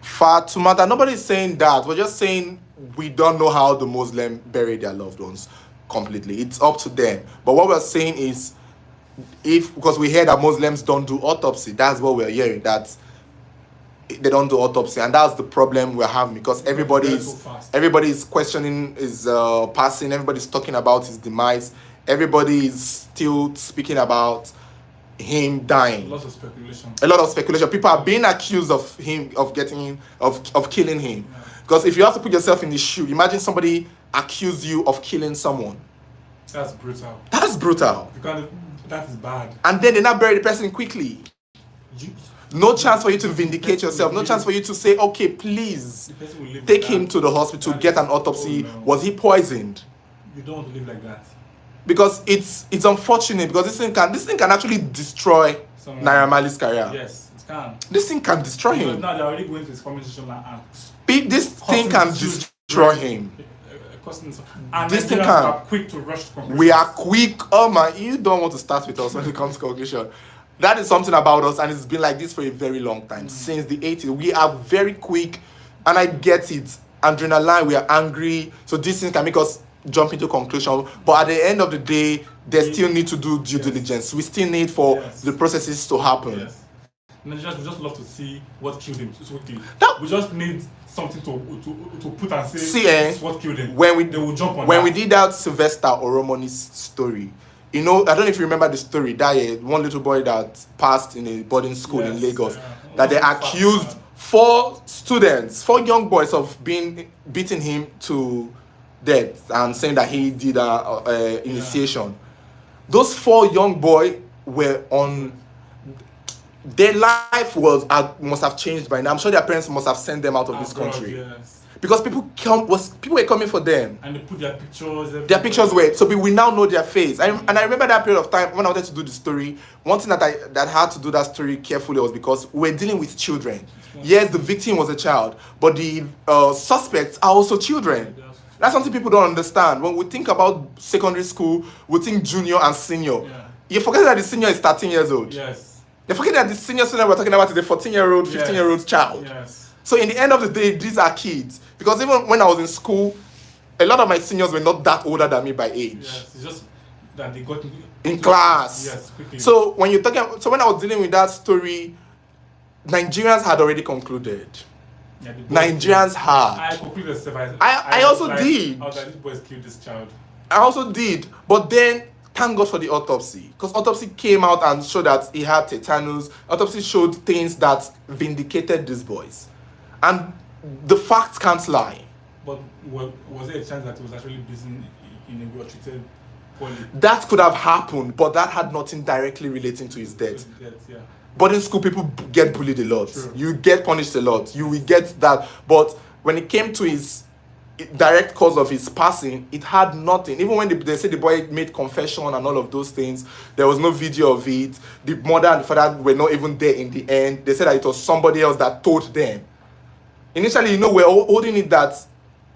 Fatumata, nobody is saying that. We're just saying we don't know how the Muslim bury their loved ones completely. It's up to them. But what we're saying is, because we hear that Muslims don't do autopsy, that's what we're hearing, that they don't do autopsy, and that's the problem we're having, because everybody is questioning his passing, everybody's talking about his demise, everybody is still speaking about him dying. A lot of speculation. People are being accused of killing him. Because if you have to put yourself in his shoe, imagine somebody accuse you of killing someone. That's brutal. Because that is bad. And then they now bury the person quickly. No chance for you to vindicate yourself. No chance for you to say, okay, please take him to the hospital, get an autopsy. Oh, no. Was he poisoned? You don't want to live like that. Because it's unfortunate, because this thing can actually destroy Naira Marley's career. Yes, it can. This thing can destroy him. Now they're already going to his conversation and this thing can destroy him. And this thing can. We are quick to rush to conclusion. We are quick. Oh my, you don't want to start with us when it comes to conclusion. That is something about us, and it's been like this for a very long time. Since the 80s, we are very quick, and I get it. Adrenaline, we are angry, so these things can make us jump into conclusion. But at the end of the day, they still need to do due diligence. We still need for the processes to happen. Yes. And we just love to see what killed him quickly. We just need something to put and say this is what killed him. They will jump on when we did that Sylvester Oromoni's story, I don't know if you remember the story, that one little boy that passed in a boarding school in Lagos, that they accused 4 young boys of beating him to death and saying that he did initiation. Those 4 young boys were on. Their life must have changed by now. I'm sure their parents must have sent them out of this country. Because people were coming for them. And they put their pictures. Their pictures were, so we now know their face. And I remember that period of time when I wanted to do the story. One thing that I had to do that story carefully was because we're dealing with children. Yes, the victim was a child, but the suspects are also children. That's something people don't understand. When we think about secondary school, we think junior and senior. You forget that the senior is 13 years old. Yes. You forget that the senior student we're talking about is a 14-year-old, 15-year-old child. Yes. So in the end of the day, these are kids. Because even when I was in school, a lot of my seniors were not that older than me by age. Yes, it's just that they got in class. Yes, quickly. So when I was dealing with that story, Nigerians had already concluded. Nigerians had. I concluded stuff. I also did. I was like, these boys killed this child. I also did. But then, thank God for the autopsy. Because autopsy came out and showed that he had tetanus. Autopsy showed things that vindicated these boys. And the facts can't lie. But was there a chance that he was actually busy in a well-treated poorly? That could have happened, but that had nothing directly relating to his death. Yeah. But in school, people get bullied a lot. True. You get punished a lot. You will get that. But when it came to his direct cause of his passing, it had nothing. Even when they said the boy made confession and all of those things, there was no video of it. The mother and the father were not even there in the end. They said that it was somebody else that told them. Initially, we're holding it that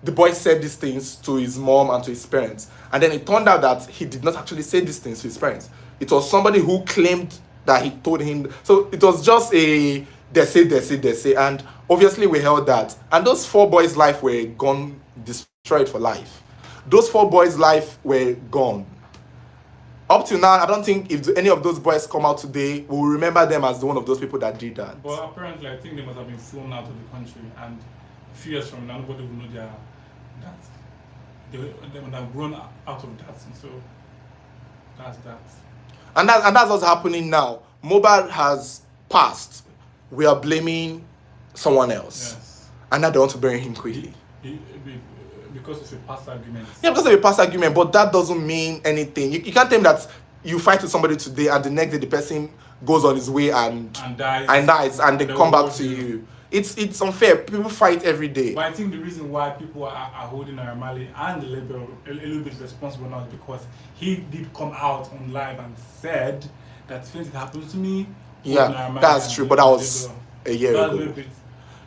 the boy said these things to his mom and to his parents. And then it turned out that he did not actually say these things to his parents. It was somebody who claimed that he told him. So it was just they say. And obviously we held that. And those 4 boys' life were gone, destroyed for life. Those 4 boys' life were gone. Up to now, I don't think if any of those boys come out today, we'll remember them as one of those people that did that. But apparently, I think they must have been flown out of the country, and a few years from now, nobody will know they would have grown out of that, and so that's that. And that's what's happening now. Mohbad has passed. We are blaming someone else. Yes. And now they want to bury him quickly. Because it's a past argument. Yeah, because of a past argument, but that doesn't mean anything. You can't tell me that you fight with somebody today and the next day the person goes on his way and dies, and they they'll come back hold to you. It's unfair. People fight every day. But I think the reason why people are holding Naramali and the label a little bit responsible now is because he did come out on live and said that things that happened to me. Yeah, that's true. But that was a year That's a ago. little bit,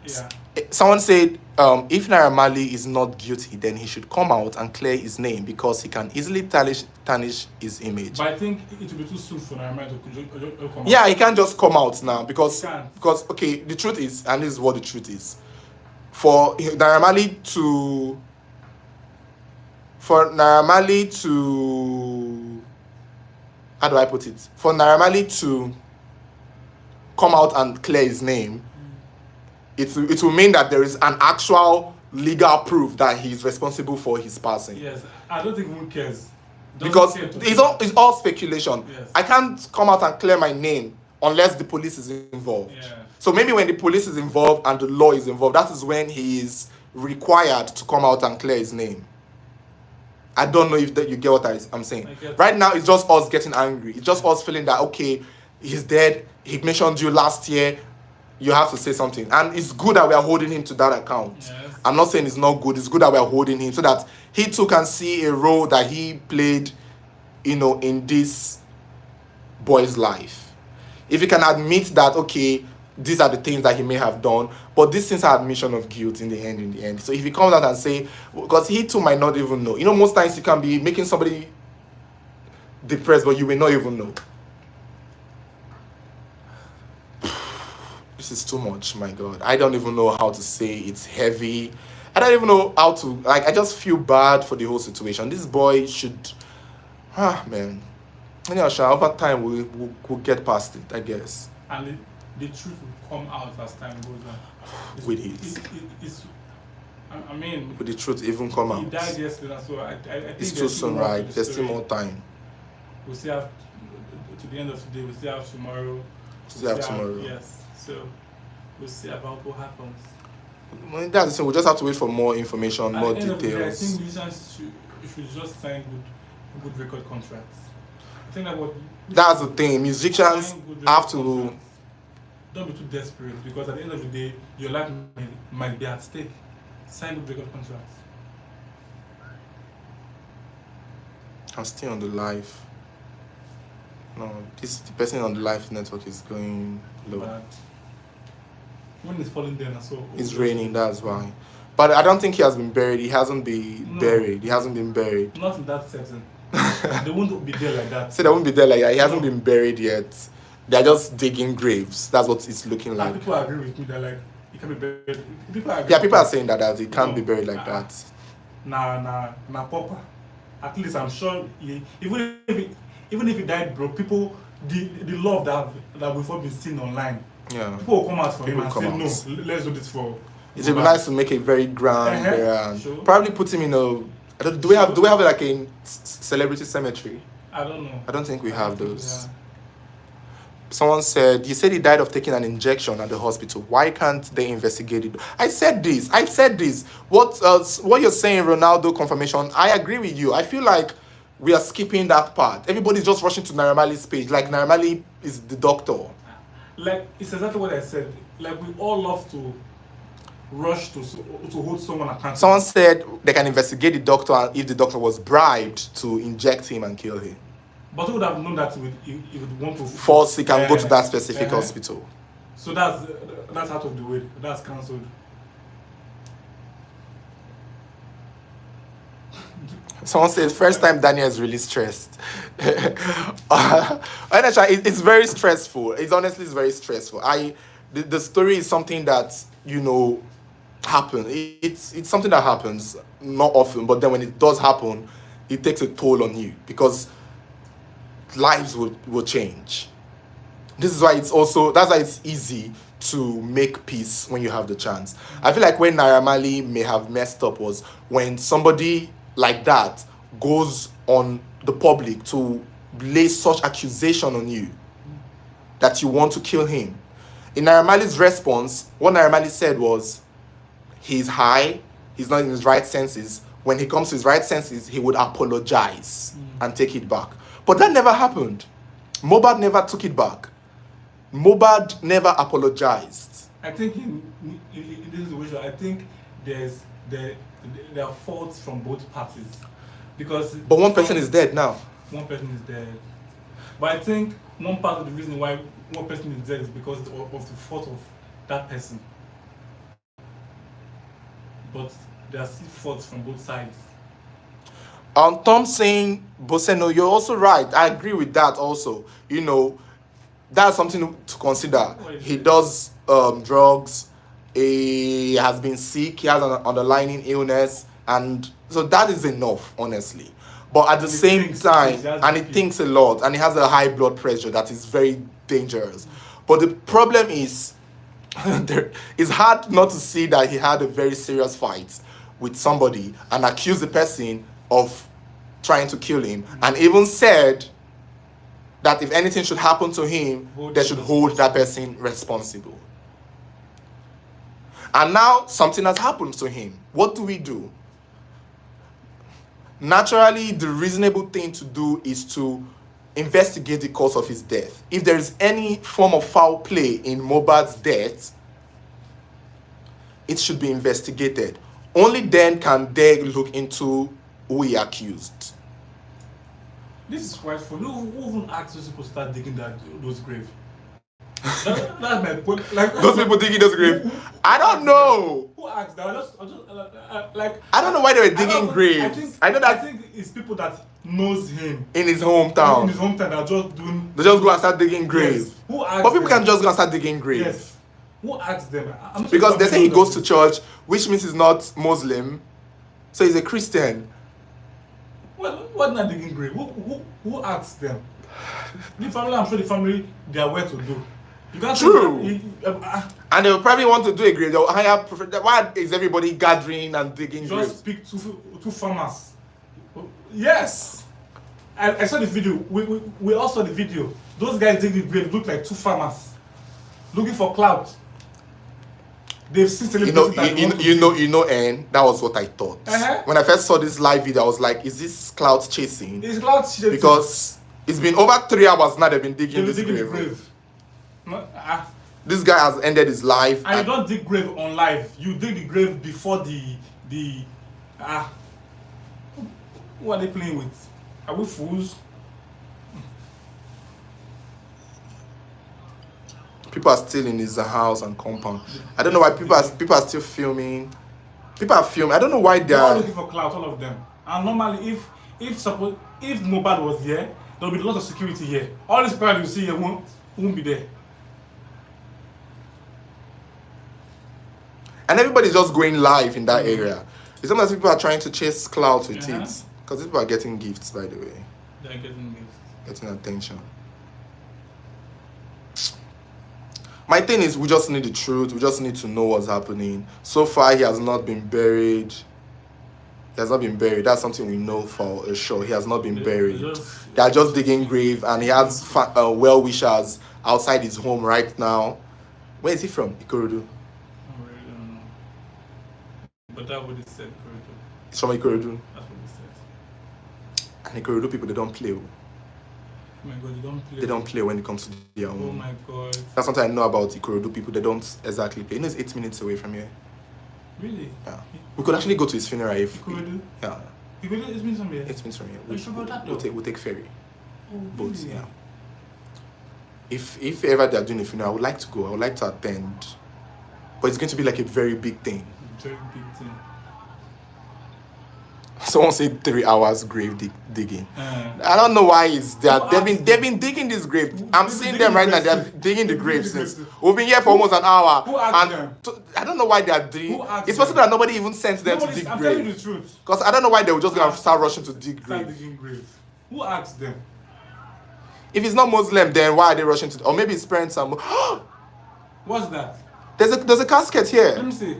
yeah. Someone said, if Naira Marley is not guilty, then he should come out and clear his name because he can easily tarnish his image. But I think it will be too soon for Naira Marley to come out. Yeah, he can't just come out now because He can't. okay, the truth is, and this is what the truth is, for Naira Marley to how do I put it? For Naira Marley to come out and clear his name, it will mean that there is an actual legal proof that he is responsible for his passing. Yes, I don't think anyone cares. Because it's all speculation. Yes. I can't come out and clear my name unless the police is involved. Yeah. So maybe when the police is involved and the law is involved, that is when he is required to come out and clear his name. I don't know if you get what I'm saying. Right now, it's just us getting angry. It's just us feeling that, okay, he's dead. He mentioned you last year. You have to say something. And it's good that we are holding him to that account. Yes. I'm not saying it's not good. It's good that we are holding him so that he too can see a role that he played, in this boy's life. If he can admit that, okay, these are the things that he may have done, but these things are admission of guilt in the end. So if he comes out and say, because he too might not even know. Most times you can be making somebody depressed, but you may not even know. This is too much, my God. I don't even know how to say it's heavy. I don't even know how to, I just feel bad for the whole situation. This boy should, man. Anyhow, over time, we'll get past it, I guess. And the truth will come out as time goes on. With it. I mean, with the truth even come out. He died yesterday, so I think it's too soon, right? There's still more time. We'll see to the end of the day, we'll see tomorrow. Yes. So we'll see about what happens. Well, that's the thing. We'll just have to wait for more information, more details. Day, I think musicians should just sign good record contracts. I think that's the thing. Musicians have to. Contracts. Don't be too desperate because at the end of the day, your life might be at stake. Sign good record contracts. I'm still on the live. No, the person on the live network is going low. But when it's falling down, so it's raining. That's why. But I don't think he has been buried. He hasn't been buried. He hasn't been buried. Not in that setting. They won't be there like that. So they won't be there like that. He hasn't been buried yet. They're just digging graves. That's what it's looking like. People agree with me. They're like, it can be buried. People are saying that it can't be buried like that. Nah, Papa. At least I'm sure, even if he died, bro, people, the love that we've all been seeing online, people will come out for him and say, no, let's do this for. It would be nice to make a very grand burial. Sure. Probably put him in a. Do we have like a celebrity cemetery? I don't know. I don't think we have those. Someone said, you said he died of taking an injection at the hospital. Why can't they investigate it? I said this. What you're saying, Ronaldo confirmation, I agree with you. I feel like we are skipping that part. Everybody's just rushing to Naira Marley's page. Like Naira Marley is the doctor. Like, it's exactly what I said. Like, we all love to rush to hold someone accountable. Someone said they can investigate the doctor and if the doctor was bribed to inject him and kill him. But he would have known that he would want to force he can go to that specific hospital. So that's out of the way. That's cancelled. Someone said first time Daniel is really stressed. It's very stressful. It's very stressful. The story is something that happen. It's something that happens not often, but then when it does happen, it takes a toll on you because lives will change. That's why it's easy to make peace when you have the chance. I feel like when Naira Marley may have messed up was when somebody like that goes on the public to lay such accusation on you that you want to kill him. In Naira Marley's response, what Naira Marley said was, he's high, he's not in his right senses. When he comes to his right senses, he would apologize and take it back. But that never happened. Mohbad never took it back. Mohbad never apologized. I think in this situation, I think there's there are faults from both parties, because But one person is dead now. one person is dead. But I think one part of the reason why one person is dead is because of the fault of that person. But there are still faults from both sides. Tom saying, Boseno, you're also right. I agree with that also. You know, that's something to consider. He does drugs. He has been sick. He has an underlying illness. And so that is enough, honestly. But at the same time, and he thinks a lot. And he has a high blood pressure that is very dangerous. But the problem is, it's hard not to see that he had a very serious fight with somebody and accuse the person of trying to kill him, and even said that if anything should happen to him, they should hold that person responsible. And now something has happened to him. What do we do? Naturally, the reasonable thing to do is to investigate the cause of his death. If there is any form of foul play in Mohbad's death, it should be investigated. Only then can they look into who he accused. This is quite funny. Who even asked those people to start digging those graves? That's my point. Like, those people digging those graves. I don't know. Who asked that? I don't know why they were digging graves. I think it's people that knows him in his hometown. In his hometown, that are just doing. They just go and start digging graves. Yes. Who asked? But people can just go and start digging graves. Yes. Who asked them? Because they say he goes to church, which means he's not Muslim, so he's a Christian. What not digging grave? Who asked them? The family, I'm sure the family, they are well to do. You can't. True. And they will probably want to do a grave. They'll hire. Why is everybody gathering and digging graves? Just speak to farmers. Yes. I saw the video. We all saw the video. Those guys digging grave look like two farmers looking for clout. They've seen celebrities. And that was what I thought. When I first saw this live video, I was like, is this clout chasing? It's clout chasing. Because it's been over 3 hours now they've been digging this grave. This guy has ended his life. And you don't dig grave on live. You dig the grave before the who are they playing with? Are we fools? People are still in his house and compound. I don't know why people are still filming. People are filming. I don't know why they are are looking for clout, all of them. And normally, if Mohbad was here, there would be a lot of security here. All this crowd you see here won't be there. And everybody's just going live in that area. It's sometimes people are trying to chase clout with it. Because people are getting gifts, by the way. They're getting gifts. Getting attention. My thing is, we just need the truth. We just need to know what's happening. So far, he has not been buried. He has not been buried. That's something we know for sure. He has not been buried. They are just digging grave, and he has well-wishers outside his home right now. Where is he from? Ikorodu? I really don't know. But that's what he said, Ikorodu. He's from Ikorodu? That's what he said. And Ikorodu people, they don't play. Oh my God, they don't play. They don't play when it comes to their own. Oh my God. That's something I know about Ikorodu people. They don't exactly play. You know, it's 8 minutes away from here. Really? Yeah. We could actually go to his funeral if. Ikorodu? Yeah. Ikorodu, 8 minutes from here? 8 minutes from here. You sure about that though? We'll take ferry. Oh, Boats, really? yeah. If ever they're doing a funeral, I would like to go. I would like to attend. But it's going to be like a very big thing. Very big thing. Someone said 3 hours grave digging. I don't know why it's that. They've been digging this grave. I'm seeing them right now. They're digging the grave since. We've been here for almost an hour. Who asked them? I don't know why they are digging. It's possible that nobody even sent them to dig I'm grave. telling you the truth. Because I don't know why they were just going to start rushing to dig Start grave. digging graves. Who asked them? If it's not Muslim, then why are they rushing to? Or maybe it's parents and. What's that? There's a casket here. Let me see.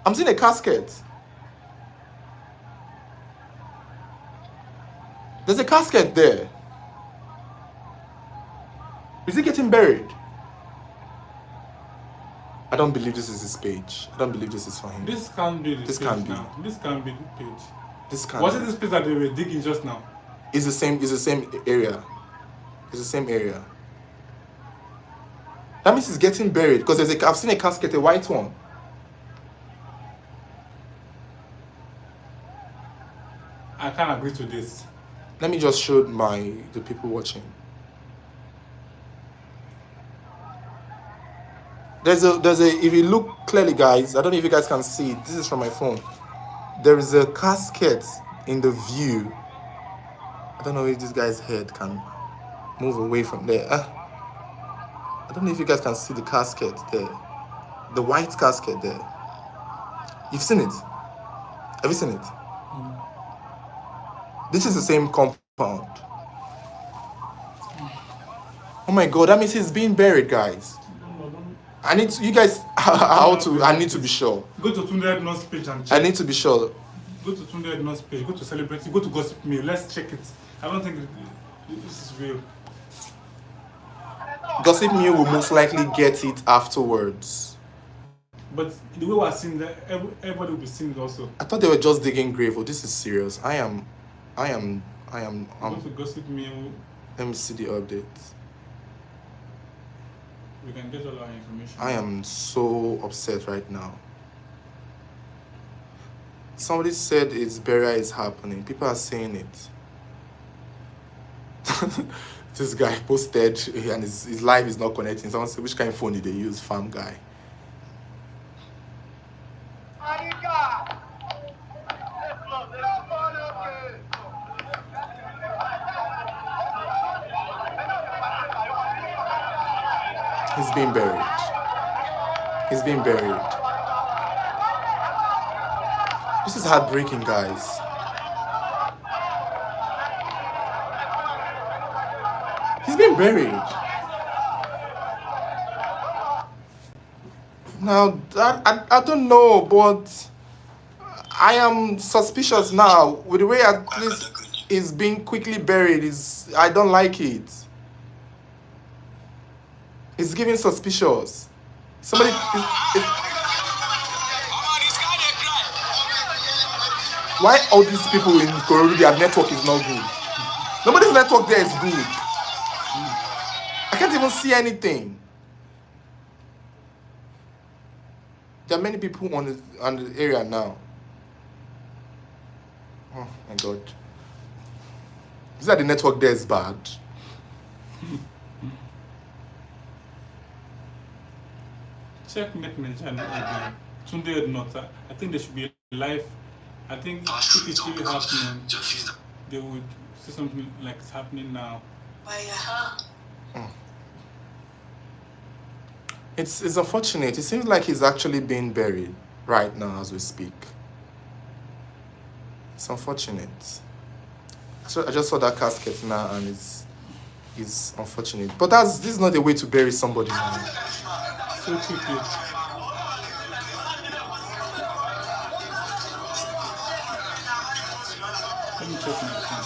I'm seeing a casket. There's a casket there. Is he getting buried? I don't believe this is his page. I don't believe this is for him. This can't be the This page can't be. now. This can't be the page. This can't Was be. it this page that they were digging just now? It's the same. It's the same area. It's the same area. That means it's getting buried because I've seen a casket, a white one. I can't agree to this. Let me just show the people watching. There's a if you look clearly, guys, I don't know if you guys can see it. This is from my phone. There is a casket in the view. I don't know if this guy's head can move away from there. I don't know if you guys can see the casket there. The white casket there. You've seen it? Have you seen it? This is the same compound. Oh my god, that means he's being buried, guys. I need to, you guys, I need to be sure. Go to Tunde Ednon's page and check. I need to be sure. Go to Tunde Ednon's page, go to Celebrity, go to Gossip Me, let's check it. I don't think this is real. Gossip Me will most likely get it afterwards. But the way we're seeing that, everybody will be seeing it also. I thought they were just digging grave. Oh, this is serious. I am. Go to Gossip Me. Let me see the update. We can get all our information. I am so upset right now. Somebody said its burial is happening. People are saying it. This guy posted and his live is not connecting. Someone said, which kind of phone did they use? Farm guy. He's being buried. He's being buried. This is heartbreaking, guys. He's being buried. Now, I don't know, but I am suspicious now. With the way at least he's being quickly buried, I don't like it. It's giving suspicious. Somebody... Why all these people in Korodu, their network is not good? Nobody's network there is good. I can't even see anything. There are many people on the area now. Oh my god. Is that the network there is bad? Check Netmage and Tunde Ednot. I think they should be live. I think if it's really happening, they would see something like it's happening now. It's unfortunate. It seems like he's actually being buried right now as we speak. It's unfortunate. So I just saw that casket now and it's unfortunate. But this is not the way to bury somebody now. So quickly. Let me check my phone.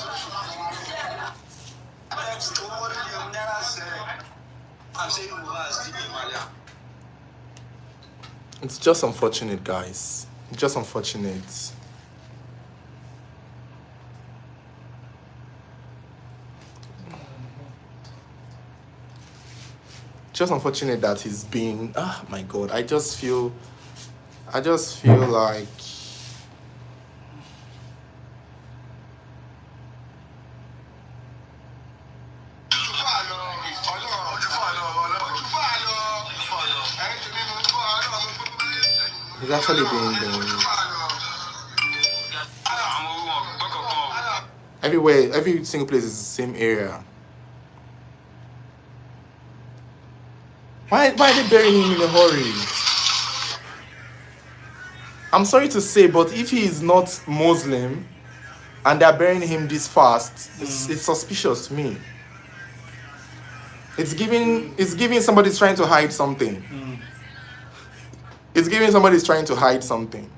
It's just unfortunate, guys. It's just unfortunate. Just unfortunate that he's being... Oh my god, I just feel like... He's actually being everywhere, every single place is the same area. Why are they burying him in a hurry? I'm sorry to say, but if he is not Muslim and they're burying him this fast, it's suspicious to me. It's giving somebody's trying to hide something. It's giving somebody's trying to hide something.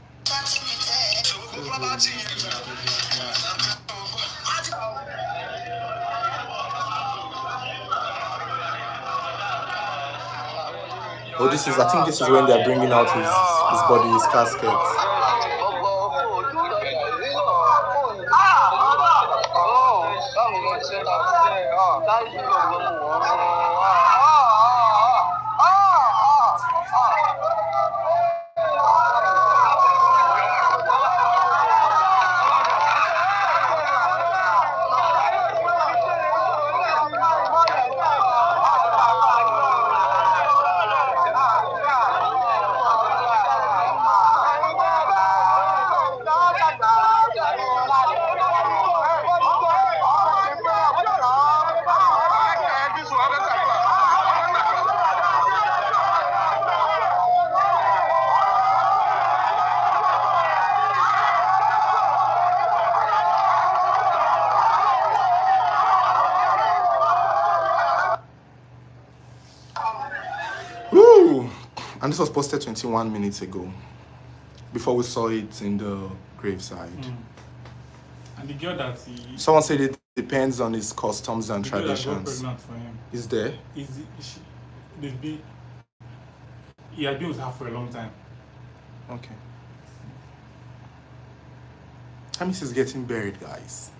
Oh, I think this is when they're bringing out his body, his casket. And this was posted 21 minutes ago, before we saw it in the graveside. And the girl that he, Someone said it depends on his customs and the girl that got traditions. pregnant for him, Is there? they've been, he had been with her for a long time. Okay. Hamis is getting buried, guys.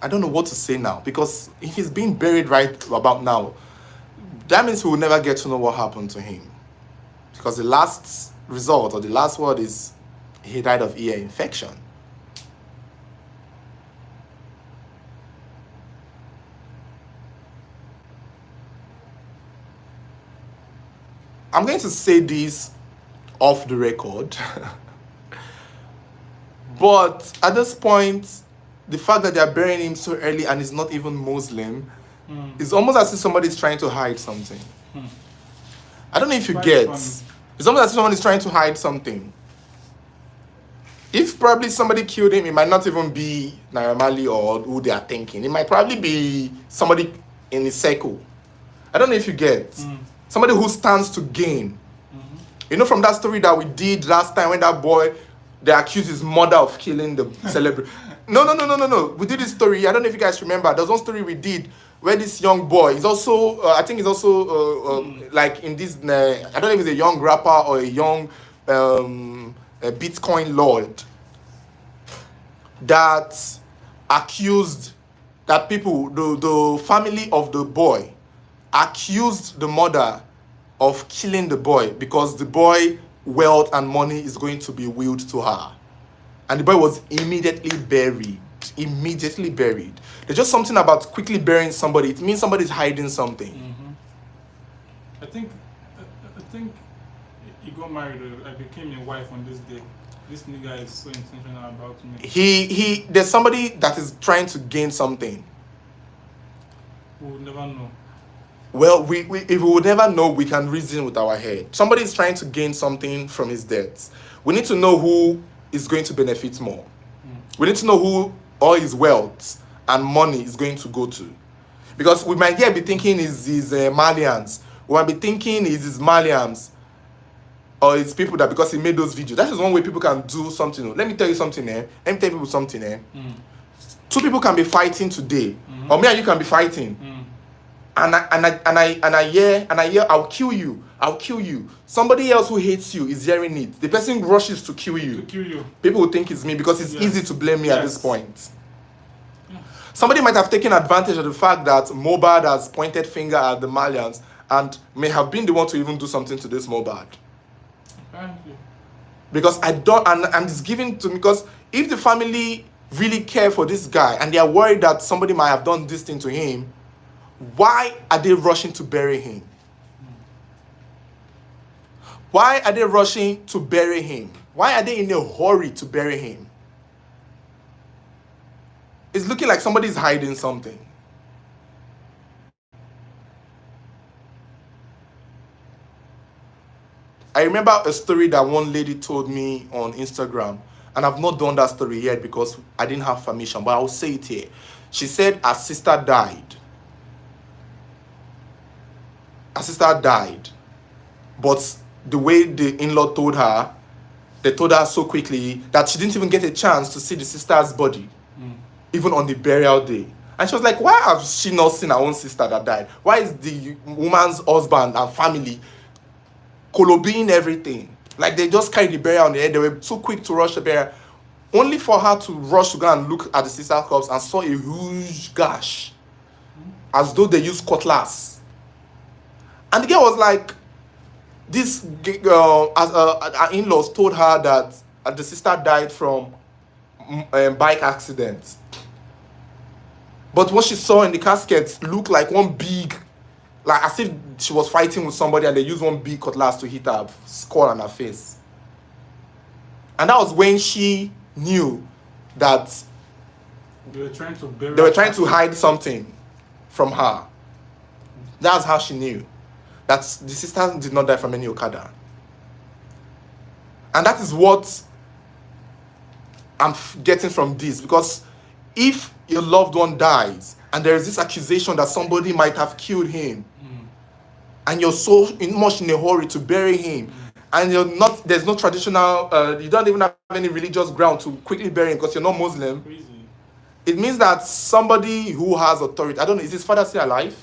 I don't know what to say now, because if he's being buried right about now, that means we will never get to know what happened to him. Because the last result, or the last word, is he died of ear infection. I'm going to say this off the record. But at this point, the fact that they're burying him so early and he's not even Muslim, it's almost as if somebody's trying to hide something. I don't know if you Quite get. funny. It's almost as if someone is trying to hide something. If probably somebody killed him, it might not even be Naira Marley or who they are thinking. It might probably be somebody in his circle. I don't know if you get. Somebody who stands to gain. You know, from that story that we did last time when that boy, they accused his mother of killing the celebrity. No. We did this story. I don't know if you guys remember. There was one story we did where this young boy is also, I think he's also like in this, I don't know if he's a young rapper or a young a Bitcoin lord that accused, that people, the family of the boy accused the mother of killing the boy because the boy wealth and money is going to be willed to her. And the boy was immediately buried. There's just something about quickly burying somebody. It means somebody's hiding something. I think he got married. I became a wife on this day. This nigga is so intentional about me. There's somebody that is trying to gain something. We would never know. Well, we if we would never know, we can reason with our head. Somebody is trying to gain something from his death. We need to know who is going to benefit more. We need to know who all his wealth and money is going to go to. Because we might be thinking is his Malians. We might be thinking is his Malians. Or it's people that because he made those videos. That is one way people can do something. Let me tell you something, Let me tell people something, Two people can be fighting today. Or me and you can be fighting. And I hear I'll kill you. Somebody else who hates you is hearing it. The person rushes to kill you. People will think it's me because it's easy to blame me at this point. Somebody might have taken advantage of the fact that Mohbad has pointed finger at the Malians and may have been the one to even do something to this Mohbad. Apparently. Because I don't, and it's given to me because if the family really care for this guy and they are worried that somebody might have done this thing to him, why are they rushing to bury him? Why are they rushing to bury him? Why are they in a hurry to bury him? It's looking like somebody's hiding something. I remember a story that one lady told me on Instagram, and I've not done that story yet because I didn't have permission, but I'll say it here. She said her sister died. Her sister died, but the way the in-law told her, they told her so quickly that she didn't even get a chance to see the sister's body, even on the burial day. And she was like, why has she not seen her own sister that died? Why is the woman's husband and family kolobeing everything? Like they just carried the burial on the head. They were too quick to rush the burial, only for her to rush to go and look at the sister's corpse and saw a huge gash, as though they used cutlass. And the girl was like, this her in-laws told her that the sister died from bike accident. But what she saw in the casket looked like one big, like as if she was fighting with somebody and they used one big cutlass to hit her skull and her face. And that was when she knew that They were trying to hide something from her. That's how she knew that the sister did not die from any Okada. And that is what I'm getting from this, because if your loved one dies and there is this accusation that somebody might have killed him, and you're so much in a hurry to bury him, and there's no traditional, you don't even have any religious ground to quickly bury him because you're not Muslim. Crazy. It means that somebody who has authority, I don't know, is his father still alive?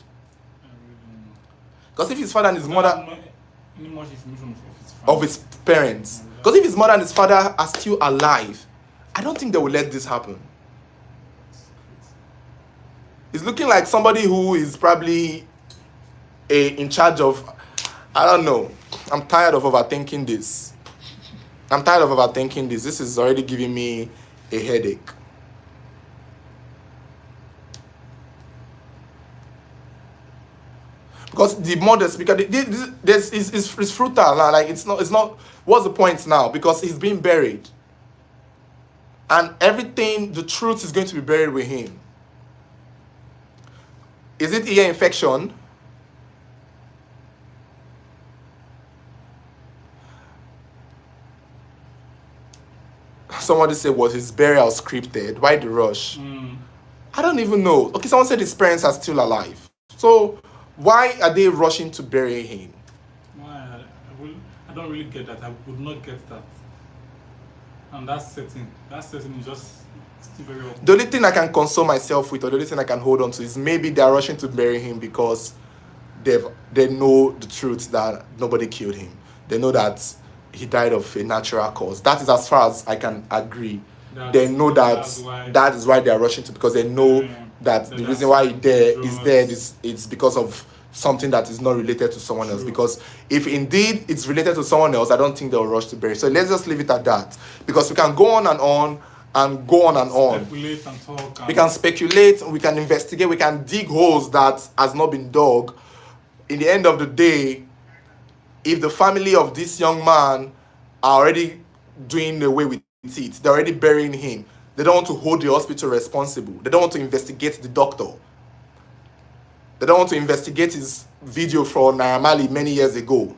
Because if his father and his mother, Any much information of his family. of his parents, because if his mother and his father are still alive, I don't think they will let this happen. It's looking like somebody who is probably in charge of, I don't know. I'm tired of overthinking this. This is already giving me a headache. Because the modest, because this is fruitful. Like it's not. What's the point now? Because he's being buried, and everything, the truth is going to be buried with him. Is it ear infection? Somebody said, was his burial scripted? Why the rush? I don't even know. Okay, someone said his parents are still alive. So why are they rushing to bury him? I don't really get that. I would not get that. And that setting is just still very awkward. The only thing I can console myself with, or the only thing I can hold on to, is maybe they're rushing to bury him because they know the truth that nobody killed him. They know that he died of a natural cause. That is as far as I can agree. They know that is why they are rushing to, because they know that the reason why he's dead is because of something that is not related to someone else. Because if indeed it's related to someone else, I don't think they'll rush to bury. So let's just leave it at that, because we can go on and on and go on and on. Speculate and talk. We can speculate, we can investigate, we can dig holes that has not been dug. In the end of the day, if the family of this young man are already doing away with it, they're already burying him, they don't want to hold the hospital responsible. They don't want to investigate the doctor. They don't want to investigate his video from Naira Marley many years ago.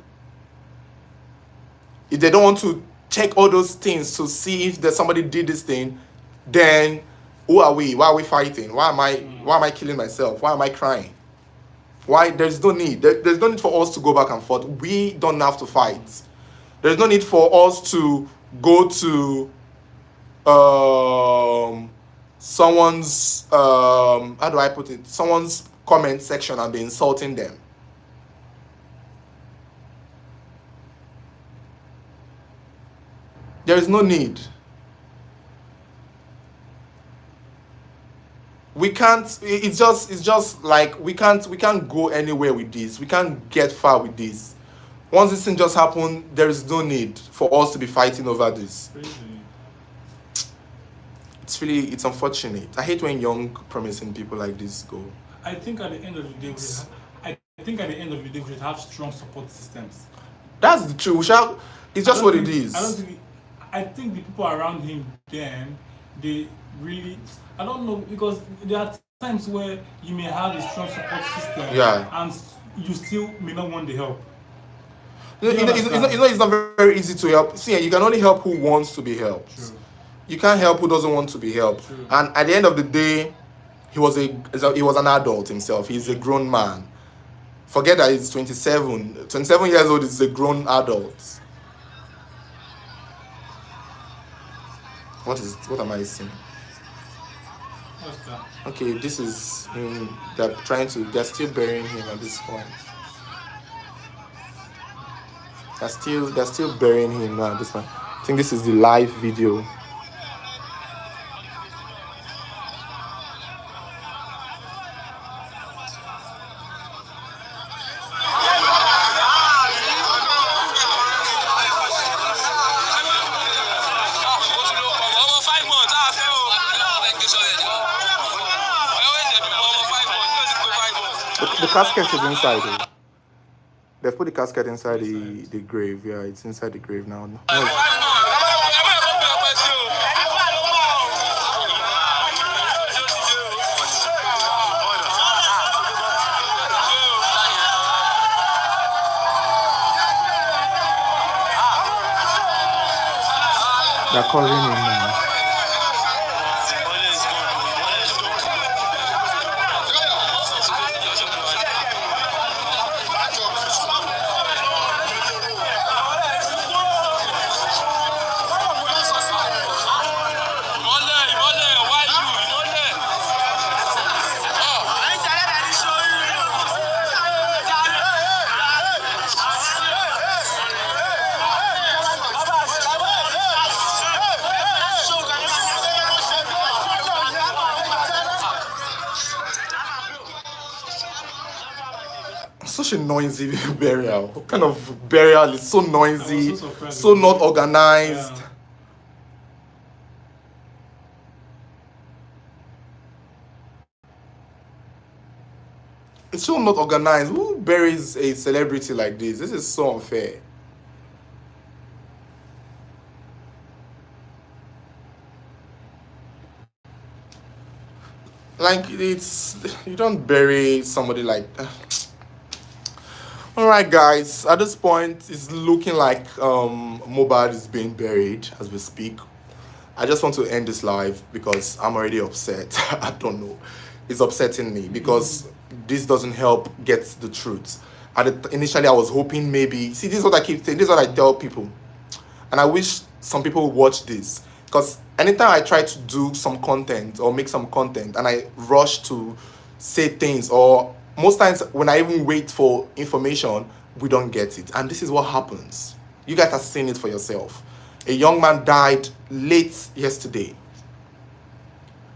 If they don't want to check all those things to see if there's somebody did this thing, then who are we? Why are we fighting? Why am I killing myself? Why am I crying? Why? There's no need. There's no need for us to go back and forth. We don't have to fight. There's no need for us to go to someone's how do I put it? Someone's comment section and be insulting them. There is no need. We can't, it's just like we can't go anywhere with this. We can't get far with this. Once this thing just happened, there is no need for us to be fighting over this. It's unfortunate. I hate when young promising people like this go. I think at the end of the day, we should have strong support systems. That's the truth. It's just what it is. I think the people around him then, they really, I don't know, because there are times where you may have a strong support system, and you still may not want the help. It's not very easy to help. See, you can only help who wants to be helped. True. You can't help who doesn't want to be helped. True. And at the end of the day, he was an adult himself. He's a grown man. Forget that he's 27. 27 years old is a grown adult. What am I seeing? What's that? Okay, this is him. They're still burying him at this point. They're still burying him now at this point. I think this is the live video. The casket is inside. They've put the casket inside the grave. Yeah, it's inside the grave now. They're calling him now. such a noisy burial. What kind of burial is so noisy, so not organized? Yeah. It's so not organized. Who buries a celebrity like this? This is so unfair. Like, it's, you don't bury somebody like that. All right, guys. At this point, it's looking like Mohbad is being buried as we speak. I just want to end this live because I'm already upset. I don't know. It's upsetting me because this doesn't help get the truth. Initially, I was hoping maybe. See, this is what I keep saying. This is what I tell people, and I wish some people watch this, because anytime I try to do some content or make some content and I rush to say things, or most times when I even wait for information, we don't get it. And this is what happens. You guys are seeing it for yourself. A young man died late yesterday.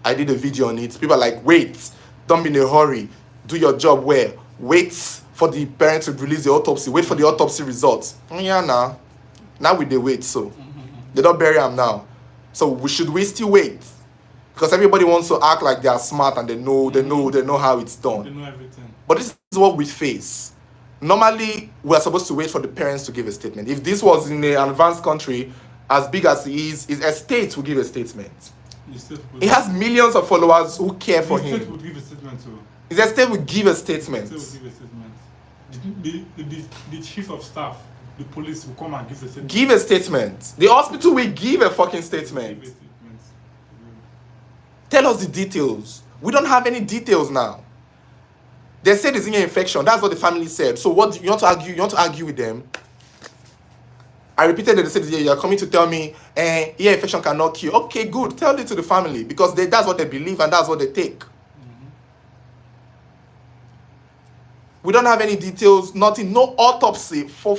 I did a video on it. People are like, wait, don't be in a hurry. Do your job well. Wait for the parents to release the autopsy. Wait for the autopsy results. Yeah, nah. Now we dey wait, so they don't bury him now. So should we still wait? Because everybody wants to act like they are smart and they know how it's done. They know everything. But this is what we face. Normally, we are supposed to wait for the parents to give a statement. If this was in an advanced country, as big as it is, his estate will give a statement. He has millions of followers who care for him. The estate would give a statement too. His estate will give a statement. The estate would give a statement. The chief of staff, the police will come and give a statement. Give a statement. The hospital will give a fucking statement. Give a statement. Tell us the details. We don't have any details now. They said it's ear infection. That's what the family said. So what you want to argue? You want to argue with them? I repeated that. They said, yeah, you're coming to tell me ear infection cannot cure. Okay, good. Tell it to the family, because that's what they believe and that's what they take. We don't have any details, nothing, no autopsy, for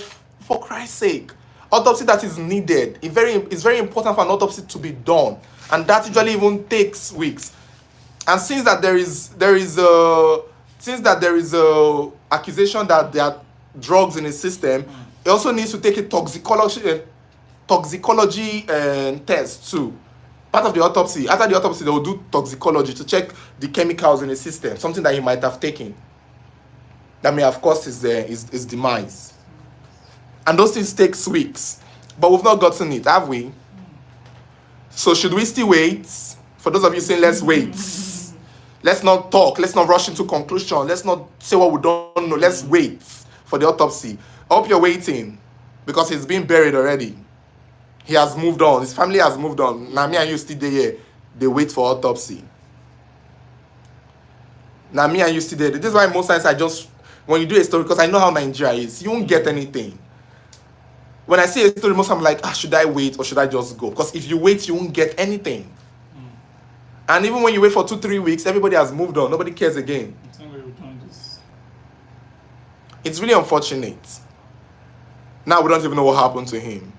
Christ's sake. Autopsy that is needed. It's very important for an autopsy to be done, and that usually even takes weeks. And since that there is a accusation that there are drugs in the system, it also needs to take a toxicology test too. Part of the autopsy. After the autopsy, they will do toxicology to check the chemicals in the system, something that he might have taken that may have caused his demise. And those things take weeks. But we've not gotten it, have we? So should we still wait? For those of you saying let's wait. Let's not talk. Let's not rush into conclusion. Let's not say what we don't know. Let's wait for the autopsy. I hope you're waiting, because he's been buried already. He has moved on. His family has moved on. Now me and you still there. They wait for autopsy. Now me and you still there. This is why most times I just, when you do a story, because I know how Nigeria is, you won't get anything. When I see a story, most I'm like, should I wait or should I just go? Because if you wait, you won't get anything. And even when you wait for 2-3 weeks, everybody has moved on. Nobody cares again. It's really unfortunate. Now we don't even know what happened to him.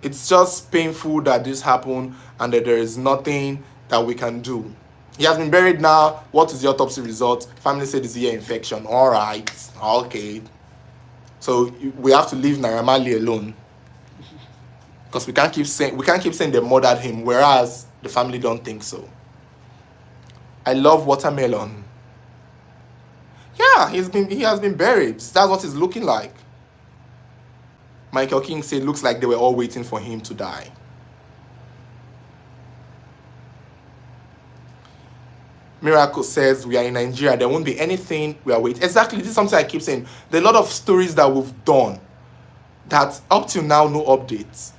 It's just painful that this happened and that there is nothing that we can do. He has been buried now. What is the autopsy result? Family said it's ear infection. All right. Okay. So we have to leave Naira Marley alone. Because we can't keep saying they murdered him, whereas the family don't think so. I love watermelon. Yeah, he has been buried. That's what it's looking like. Michael King said it looks like they were all waiting for him to die. Miracle says we are in Nigeria. There won't be anything we are waiting. Exactly. This is something I keep saying. There are a lot of stories that we've done that up till now no updates.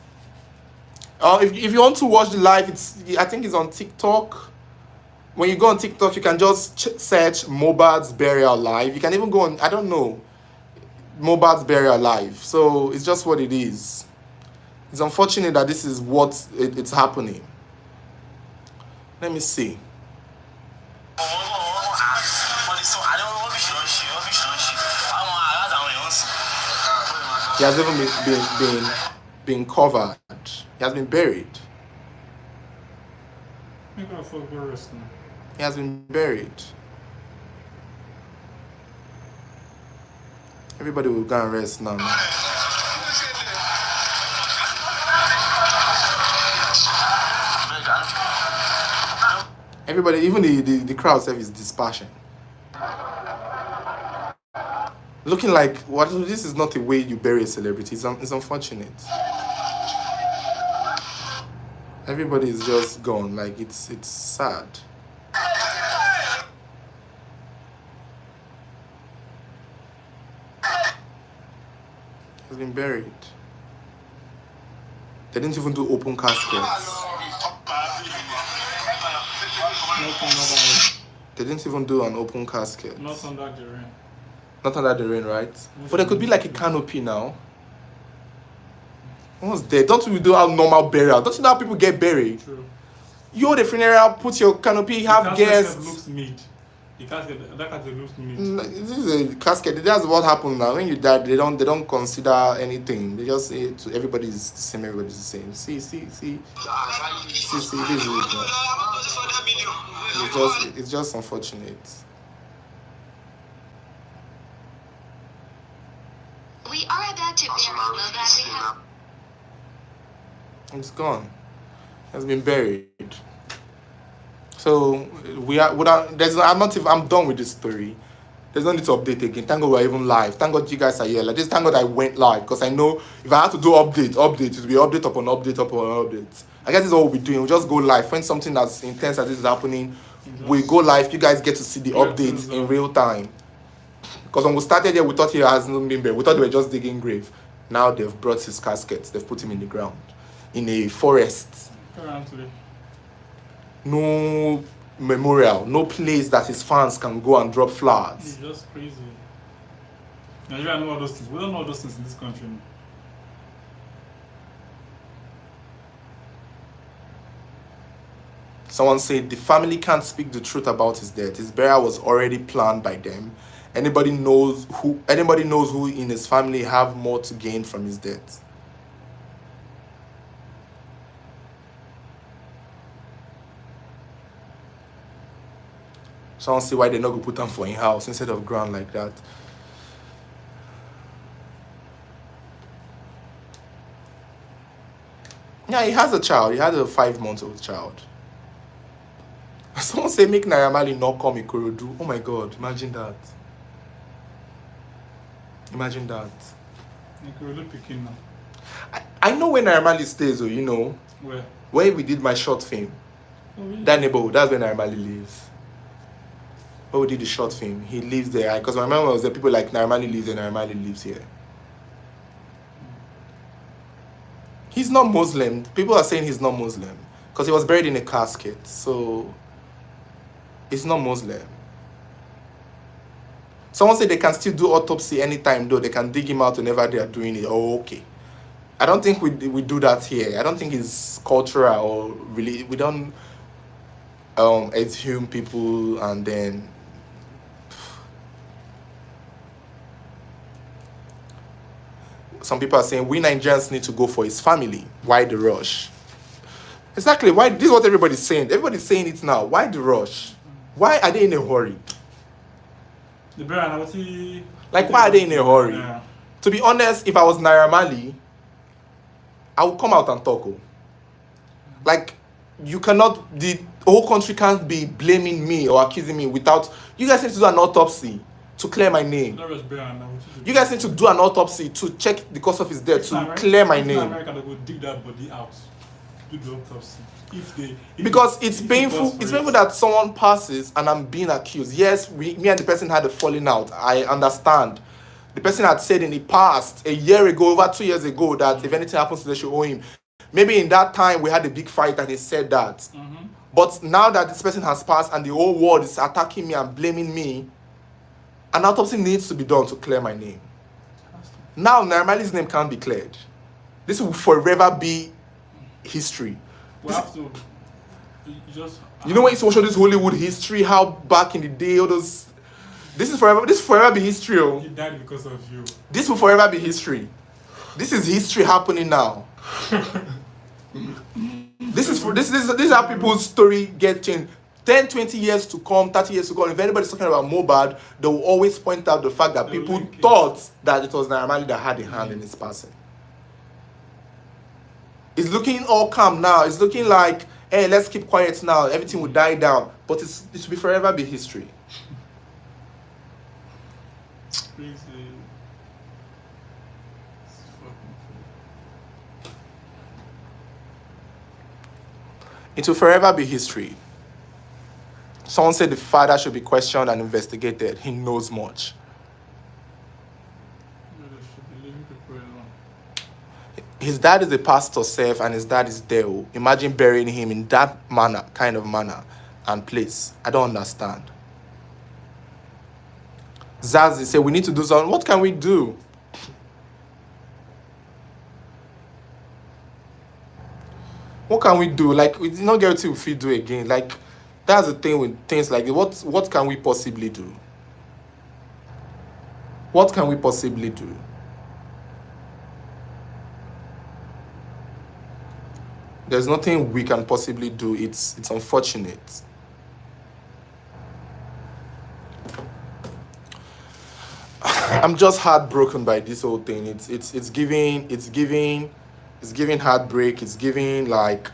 If you want to watch the live, I think it's on TikTok. When you go on TikTok, you can just search Mohbad's burial live. You can even go on, I don't know, Mohbad's burial live. So it's just what it is. It's unfortunate that this is what it's happening. Let me see. He has even been covered. He has been buried. He has been buried. Everybody will go and rest now. Everybody, even the crowd self is dispassion. Looking like what? This is not a way you bury a celebrity. It's unfortunate. Everybody is just gone. Like it's sad. Has been buried. They didn't even do open caskets. They didn't even do an open casket. Not under the rain. Not under the rain, right? But there could be like a canopy now. What's there? Don't we do our normal burial? Don't you know how people get buried? True. You hold the funeral, put your canopy, have guests. Looks mid. That casket looks mid. This is a casket. That's what happens now. When you die, they don't consider anything. They just say to everybody's the same. Everybody's the same. See. This is it. It's just unfortunate. We are about to bury Mohbad. We have. It's gone. It's been buried. So I'm done with this story. There's no need to update again. Thank God we're even live. Thank God you guys are here. Like just thank God I went live because I know if I had to do update, it will be update upon update upon update. I guess this is what we'll be doing. We'll just go live. When something as intense as this is happening, we go live. You guys get to see the updates in real time. Because when we started here, we thought he hasn't been buried. We thought they were just digging grave. Now they've brought his casket. They've put him in the ground. In a forest. Currently. No memorial. No place that his fans can go and drop flowers. It's just crazy. Nigeria know all those things. We don't know all those things in this country. Someone said the family can't speak the truth about his death. His burial was already planned by them. Anybody knows who in his family have more to gain from his death. Someone see why they not go put him for in house instead of ground like that. Yeah, he has a child. He had a 5-month-old child. Someone say make Naira Marley not come Ikorodu. Oh my God, imagine that. Imagine that. Ikorodu picking now. I know where Naira Marley stays, though, you know. Where? Where we did my short film. Oh, really? That neighborhood, that's where Naira Marley lives. Where we did the short film. He lives there. Because my remember was the people like Naira Marley lives there, Naira Marley lives here. He's not Muslim. People are saying he's not Muslim. Because he was buried in a casket. So, he's not Muslim. Someone said they can still do autopsy anytime, though. They can dig him out whenever they are doing it. Oh, okay. I don't think we do that here. I don't think it's cultural or really. We don't exhume people and then. Some people are saying we Nigerians need to go for his family. Why the rush? Exactly. Why? This is what everybody's saying. Everybody's saying it now. Why the rush? Why are they in a hurry? Like, why are they in a hurry? Yeah. To be honest, if I was Naira Marley, I would come out and talk. Like, you cannot, the whole country can't be blaming me or accusing me without, you guys need to do an autopsy to clear my name. You guys need to do an autopsy to check the cause of his death, to clear my name. America, they go dig that body out, do the autopsy. Because it's painful. It's painful that someone passes and I'm being accused. Yes, me and the person had a falling out. I understand. The person had said in the past, a year ago, over 2 years ago, that if anything happens to them, they should owe him. Maybe in that time we had a big fight and he said that. Mm-hmm. But now that this person has passed and the whole world is attacking me and blaming me, an autopsy needs to be done to clear my name. Now Naira Marley's name can't be cleared. This will forever be history. We have to just. You know when you watch all this Hollywood history, how back in the day, all those. This will forever be history. Oh. He died because of you. This will forever be history. This is history happening now. This is how people's story get changed. 10, 20 years to come, 30 years to come, if anybody's talking about Mohbad, they will always point out the fact that They'll people link it. thought that it was Naira Marley that had a hand in his passing. It's looking all calm now. It's looking like, hey, let's keep quiet now. Everything will die down. But it will forever be history. Crazy. It's fucking crazy. It will forever be history. Someone said the father should be questioned and investigated. He knows much. They should be leaving people alone. His dad is a pastor self and his dad is there. Imagine burying him in that kind of manner and place. I don't understand. Zazie said we need to do something. What can we do? What can we do? Like, we did not get to feed do again. Like, that's the thing with things like what can we possibly do? What can we possibly do? There's nothing we can possibly do. It's unfortunate. I'm just heartbroken by this whole thing. It's giving heartbreak. It's giving like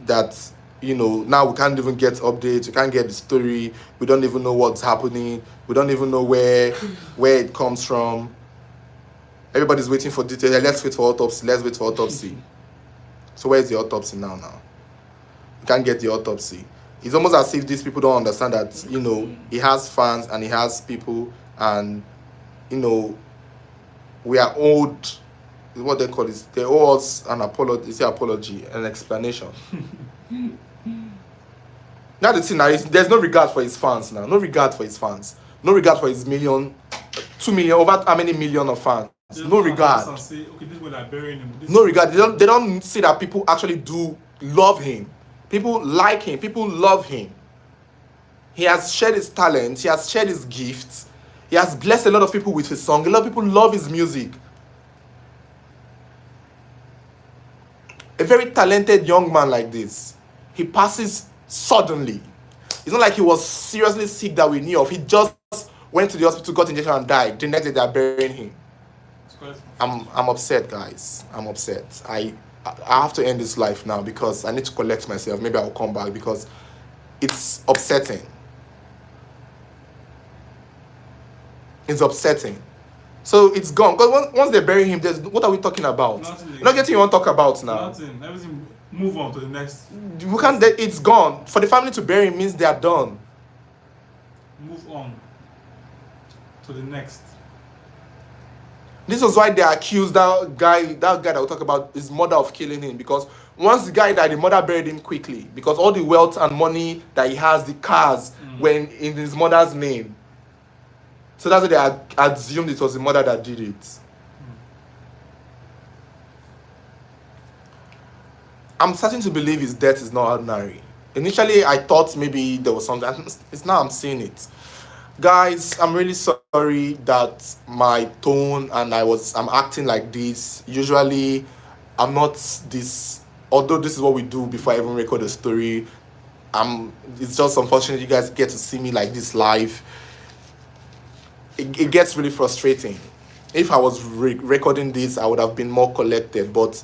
that, you know, now we can't even get updates, we can't get the story, we don't even know what's happening, we don't even know where it comes from. Everybody's waiting for details. Let's wait for autopsy. So where's the autopsy now? We can't get the autopsy. It's almost as if these people don't understand that, you know, he has fans and he has people, and, you know, we are owed what they call it. They owe us an apology, an explanation. Now the thing now is there's no regard for his fans now. No regard for his 2 million, over how many million of fans. No regard. Say, okay, this is where I'm burying him. No regard. They don't see that people actually do love him. People like him. People love him. He has shared his talent. He has shared his gifts. He has blessed a lot of people with his song. A lot of people love his music. A very talented young man like this, he passes suddenly. It's not like he was seriously sick that we knew of. He just went to the hospital, got injection, and died. The next day they are burying him. I'm upset, guys. I'm upset. I have to end this life now because I need to collect myself. Maybe I'll come back because it's upsetting. It's upsetting. So it's gone. Because once they bury him, what are we talking about? Nothing. Not getting you want to talk about now. Nothing. Everything. Move on to the next. We can't. It's gone. For the family to bury him means they are done. Move on to the next. This was why they accused that guy that we talk about, his mother, of killing him, because once the guy died, the mother buried him quickly because all the wealth and money that he has, the cars, were in his mother's name. So that's why they assumed it was the mother that did it. I'm starting to believe his death is not ordinary. Initially, I thought maybe there was something. It's now I'm seeing it. Guys, I'm really sorry that my tone and I'm acting like this. Usually, I'm not this. Although this is what we do before I even record a story. It's just unfortunate you guys get to see me like this live. It gets really frustrating. If I was recording this, I would have been more collected, but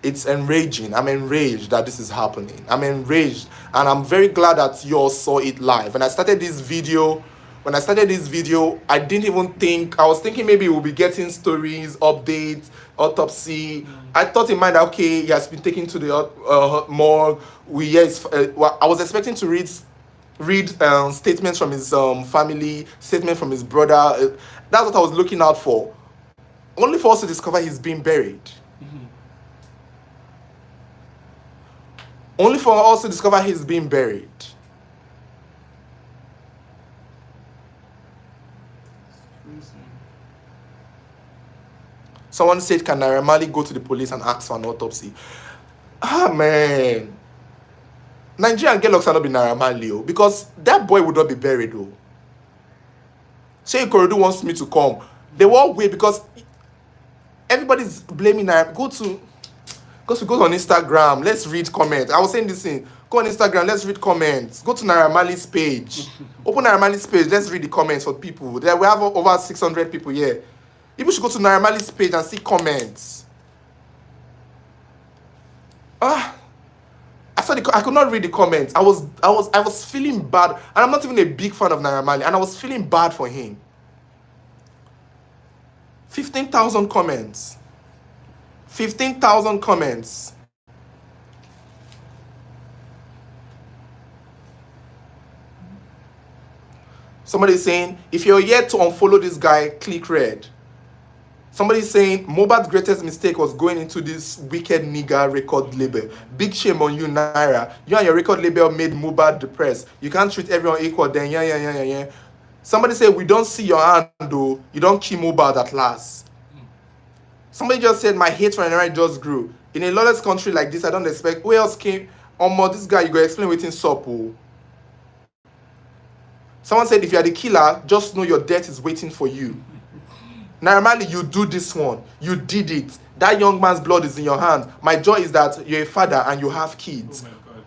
it's enraging. I'm enraged that this is happening. I'm enraged, and I'm very glad that you all saw it live. When I started this video, I didn't even think, I was thinking maybe we'll be getting stories, updates, autopsy. I thought in mind that, okay, he has been taken to the morgue. I was expecting to read statements from his family, statements from his brother. That's what I was looking out for. Only for us to discover he's being buried. Only for us to discover he's being buried. Someone said, can Naira Marley go to the police and ask for an autopsy? Ah, man. Nigerian girls cannot be Naira Marley, because that boy would not be buried, though. Say Ikorodu wants me to come. They won't wait because everybody's blaming Naira. Go on Instagram. Let's read comments. I was saying this thing. Go on Instagram, let's read comments. Go to Naira Marley's page. Open Naira Marley's page, let's read the comments for people. There we have over 600 people here. People should go to Naira Marley's page and see comments. I could not read the comments. I was feeling bad, and I'm not even a big fan of Naira Marley, and I was feeling bad for him. 15,000 comments. 15,000 comments. Somebody saying, if you're yet to unfollow this guy, click red. Somebody saying, Mohbad's greatest mistake was going into this wicked nigga record label. Big shame on you, Naira. You and your record label made Mohbad depressed. You can't treat everyone equal, then yeah. Somebody said, we don't see your hand, though. You don't kill Mohbad at last. Somebody just said, my hate for Naira just grew. In a lawless country like this, I don't expect. Who else came? This guy, you go explain what's in sup. Someone said, if you are the killer, just know your death is waiting for you. Naira Marley, you do this one. You did it. That young man's blood is in your hands. My joy is that you're a father and you have kids. Oh my God.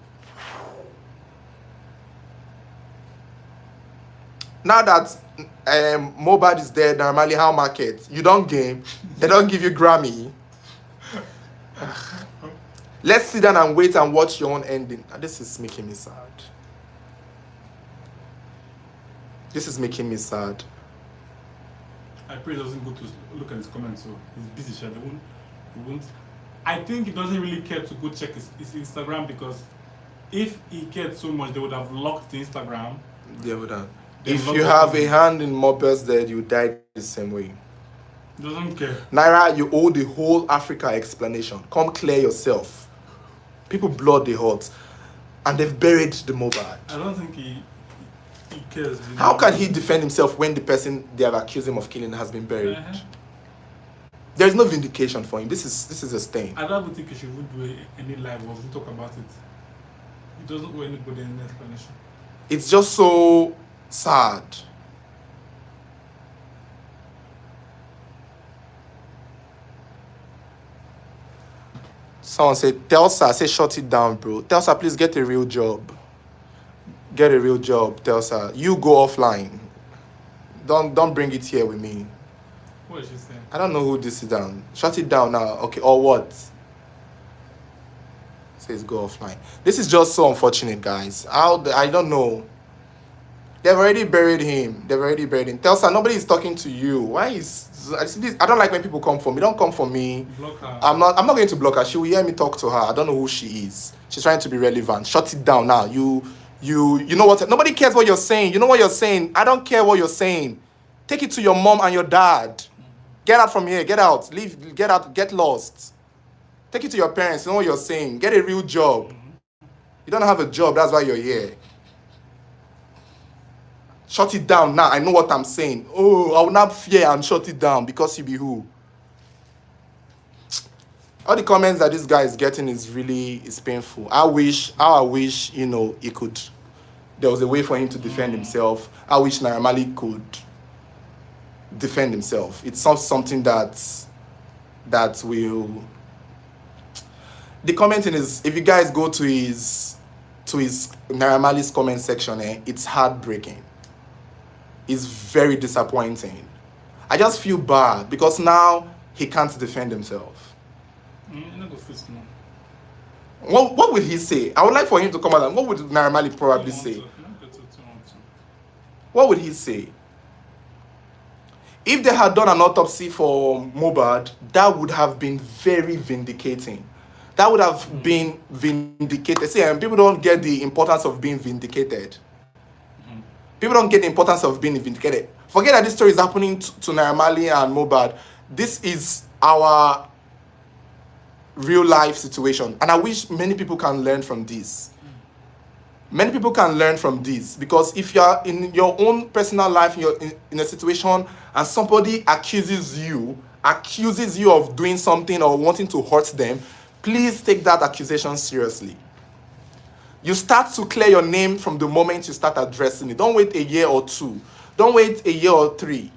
Now that Mohbad is dead, Naira Marley, how market? You don't game. They don't give you Grammy. Let's sit down and wait and watch your own ending. This is making me sad. This is making me sad. I pray he doesn't go to look at his comments, so he's busy. He won't. I think he doesn't really care to go check his Instagram, because if he cared so much, they would have locked the Instagram. They would have. They If locked you the have a comment. hand in Mohbad's death, you die the same way. He doesn't care. Naira, you owe the whole Africa explanation. Come clear yourself. People blood the heart, and they've buried the Mohbad. I don't think he cares. How can he defend himself when the person they have accused him of killing has been buried? There is no vindication for him. This is a stain. I don't even think he should even do any live or even talk about it. He doesn't owe anybody any explanation. It's just so sad. Someone said, Telsa, say shut it down, bro. Telsa, please get a real job. Get a real job, Telsa. You go offline. Don't bring it here with me. What is she saying? I don't know who this is down. Shut it down now. Okay, or what? Says go offline. This is just so unfortunate, guys. I don't know. They've already buried him. Telsa, nobody is talking to you. Why is I see this? I don't like when people come for me. Don't come for me. Block her. I'm not going to block her. She will hear me talk to her. I don't know who she is. She's trying to be relevant. Shut it down now. You know what? Nobody cares what you're saying. You know what you're saying? I don't care what you're saying. Take it to your mom and your dad. Get out from here. Get out. Leave. Get out. Get lost. Take it to your parents. You know what you're saying. Get a real job. You don't have a job. That's why you're here. Shut it down now. I know what I'm saying. Oh, I will not fear and shut it down because you be who? All the comments that this guy is getting is painful. I wish, he could. There was a way for him to defend himself. I wish Naira Marley could defend himself. It's not something that will. The commenting is, if you guys go to his Naira Marley's comment section, it's heartbreaking. It's very disappointing. I just feel bad because now he can't defend himself. What would he say? I would like for him to come out and what would Naira Marley probably say? What would he say? If they had done an autopsy for Mohbad, that would have been very vindicating. That would have been vindicated. See, people don't get the importance of being vindicated. People don't get the importance of being vindicated. Forget that this story is happening to Naira Marley and Mohbad. This is our real life situation. And I wish many people can learn from this. Many people can learn from this. Because if you are in your own personal life, you're in a situation and somebody accuses you of doing something or wanting to hurt them, please take that accusation seriously. You start to clear your name from the moment you start addressing it. Don't wait a year or two. Don't wait a year or three.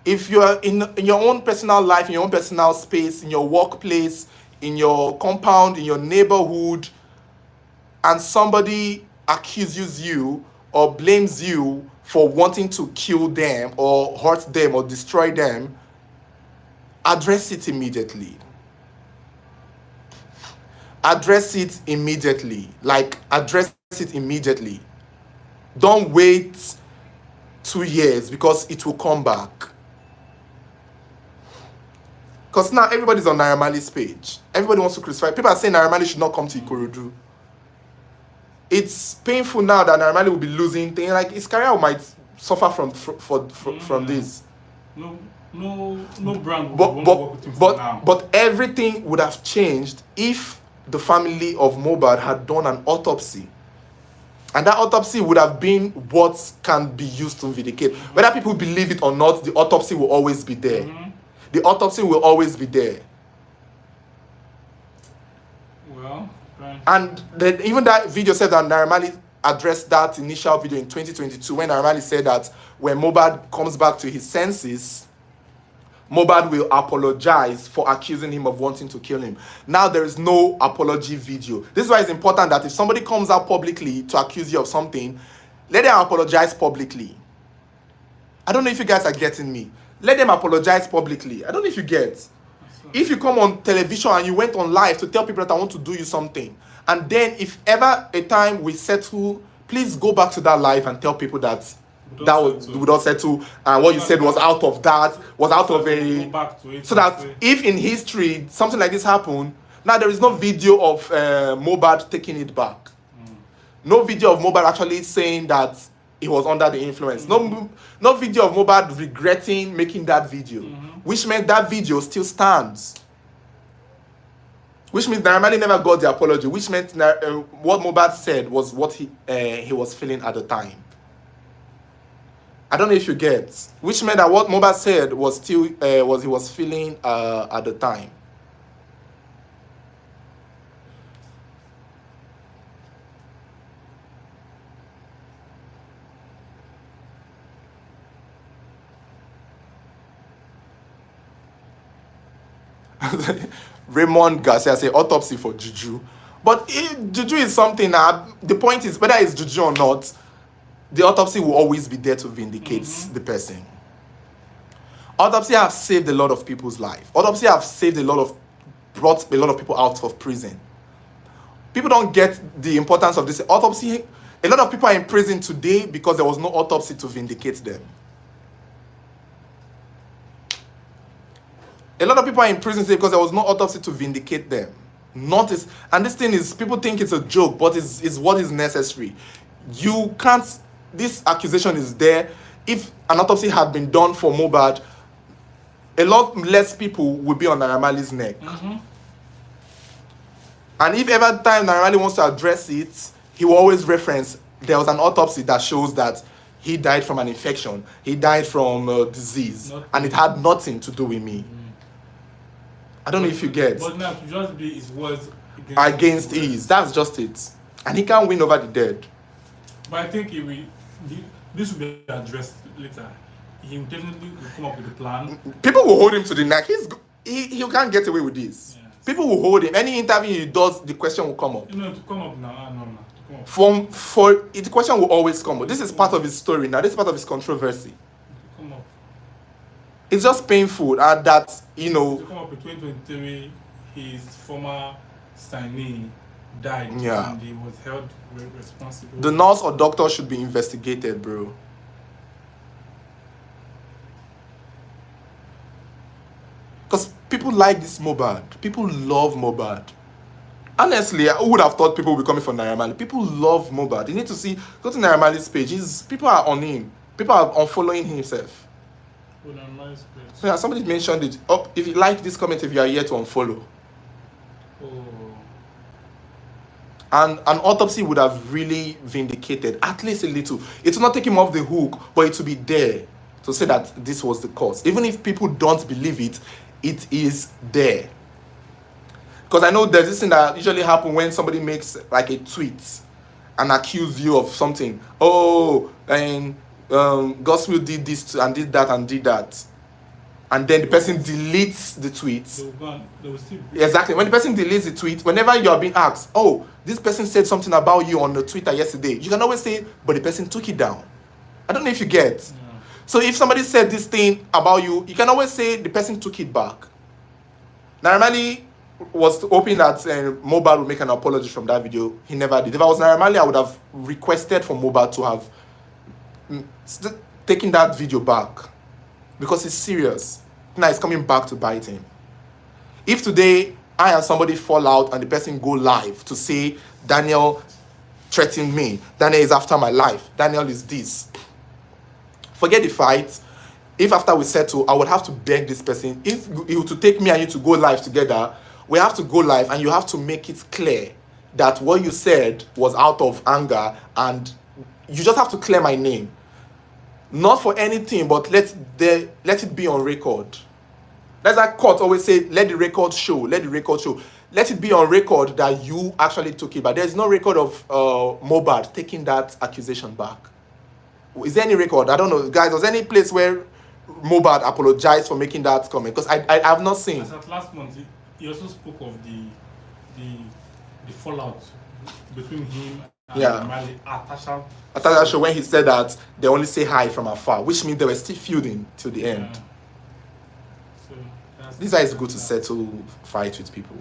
If you are in your own personal life, in your own personal space, in your workplace, in your compound, in your neighborhood, and somebody accuses you or blames you for wanting to kill them or hurt them or destroy them, address it immediately. Address it immediately. Like, address it immediately. Don't wait 2 years, because it will come back. Because now everybody's on Naira Marley's page. Everybody wants to crucify. People are saying Naira Marley should not come to Ikorodu. It's painful now that Naira Marley will be losing things. Like, his career might suffer from this. No brand would want to work with him for now. But everything would have changed if the family of Mohbad had done an autopsy. And that autopsy would have been what can be used to vindicate. Whether people believe it or not, the autopsy will always be there. The autopsy will always be there. Well, right. And then even that video said that Naira Marley addressed that initial video in 2022 when Naira Marley said that when Mohbad comes back to his senses, Mohbad will apologize for accusing him of wanting to kill him. Now there is no apology video. This is why it's important that if somebody comes out publicly to accuse you of something, let them apologize publicly. I don't know if you guys are getting me. Let them apologize publicly. I don't know if you get. If you come on television and you went on live to tell people that I want to do you something, and then if ever a time we settle, please go back to that live and tell people that we don't settle, and what you said was out of that, was out of a, so that if in history something like this happened, now there is no video of Mohbad taking it back. No video of Mohbad actually saying that he was under the influence. No video of Mohbad regretting making that video, which meant that video still stands. Which means Naira Marley never got the apology, which meant what Mohbad said was what he was feeling at the time. I don't know if you get. Which meant that what Mohbad said was still was he was feeling at the time. Raymond Garcia say autopsy for Juju. But if Juju is something, the point is whether it's Juju or not, the autopsy will always be there to vindicate the person. Autopsy have saved a lot of people's life. Autopsy have brought a lot of people out of prison. People don't get the importance of this autopsy. A lot of people are in prison today because there was no autopsy to vindicate them. A lot of people are in prison today because there was no autopsy to vindicate them. And this thing is, people think it's a joke, but it's what is necessary. You can't, this accusation is there. If an autopsy had been done for Mohbad, a lot less people would be on Naira Marley's neck. And if ever time Naira Marley wants to address it, he will always reference there was an autopsy that shows that he died from an infection, he died from a disease, and it had nothing to do with me. I don't know if you get. But now to just be his words against his. That's just it. And he can't win over the dead. But I think this will be addressed later. He definitely will come up with a plan. People will hold him to the neck. He can't get away with this. Yes. People will hold him. Any interview he does, the question will come up. To come up now. No. To come up. The question will always come up. This is part of his story now. This is part of his controversy. Come up. It's just painful that, To come up in 2023, his former signee died. Yeah. And he was held responsible. The nurse or doctor should be investigated, bro. Because people like this Mohbad. People love Mohbad. Honestly, who would have thought people would be coming for Naira Marley? People love Mohbad. You need to go to Naira Marley's page. People are on him. People are unfollowing himself. So yeah, somebody mentioned it. Oh, if you like this comment, if you are here to unfollow. And an autopsy would have really vindicated, at least a little. It will not take him off the hook, but it will be there to say that this was the cause. Even if people don't believe it, it is there. Because I know there's this thing that usually happens when somebody makes like a tweet and accuse you of something. Oh, and Gospel did this and did that and did that. and then the person deletes the tweet. They will still Exactly. When the person deletes the tweet, whenever you are being asked, oh, this person said something about you on the Twitter yesterday, you can always say, but the person took it down. I don't know if you get. Yeah. So if somebody said this thing about you, you can always say the person took it back. Naramali was hoping that Mohbad would make an apology from that video. He never did. If I was Naramali, I would have requested for Mohbad to have taken that video back, because it's serious. Now it's coming back to bite him. If today I and somebody fall out and the person go live to say Daniel threatened me, Daniel is after my life, Daniel is this, forget the fight. If after we settle, I would have to beg this person, if you to take me and you to go live together, we have to go live and you have to make it clear that what you said was out of anger, and you just have to clear my name. Not for anything, but let it be on record. That's like court always say, let the record show, let the record show. Let it be on record that you actually took it, but there's no record of Mohbad taking that accusation back. Is there any record? I don't know. Guys, was there any place where Mohbad apologized for making that comment? Because I have not seen. As at last month, he also spoke of the fallout between him and Mali at that show, when he said that they only say hi from afar, which means they were still feuding till the end. So This is good to settle fight with people.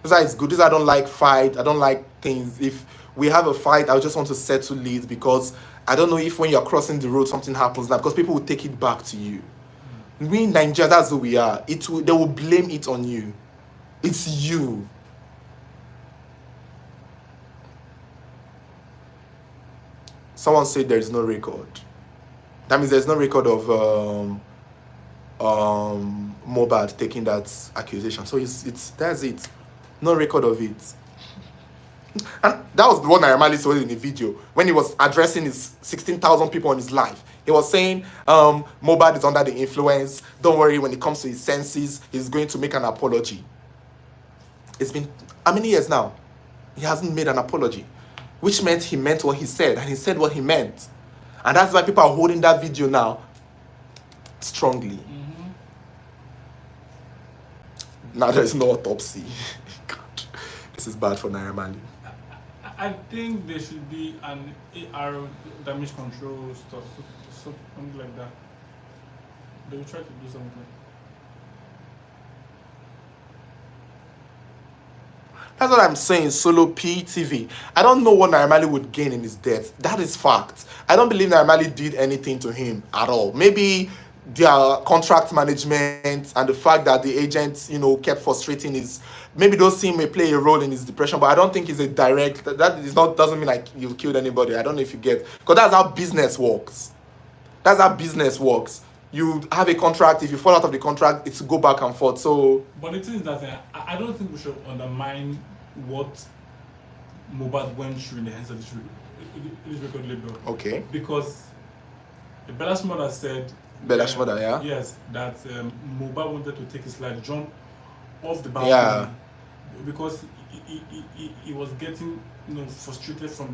This is good. This I don't like fight. I don't like things. If we have a fight, I just want to settle it, because I don't know if when you're crossing the road something happens now, because people will take it back to you. We in Nigeria, that's who we are. They will blame it on you. It's you. Someone said there is no record. That means there's no record of Mohbad taking that accusation. So that's it. No record of it. And that was the one I normally saw in the video when he was addressing his 16,000 people on his live. He was saying Mohbad is under the influence. Don't worry, when it comes to his senses, he's going to make an apology. It's been how many years now? He hasn't made an apology, which meant he meant what he said, and he said what he meant. And that's why people are holding that video now strongly. Now there's no autopsy. God, this is bad for Naira Marley. I think there should be an AR damage control stuff, something like that. They will try to do something. That's what I'm saying, solo PTV. I don't know what Naira Marley would gain in his death. That is fact. I don't believe Naira Marley did anything to him at all. Maybe their contract management and the fact that the agents, kept frustrating his. Maybe those things may play a role in his depression, but I don't think it's a direct. Doesn't mean like you killed anybody. I don't know if you get, because that's how business works. That's how business works. You have a contract. If you fall out of the contract, it's to go back and forth. So, but the thing is that I don't think we should undermine what Mohbad went through in the hands of this record label. Okay. Because Bella's mother said. Bella's mother, yeah. Yes, that Mohbad wanted to take his life, jump off the balcony. Yeah. Because he was getting frustrated from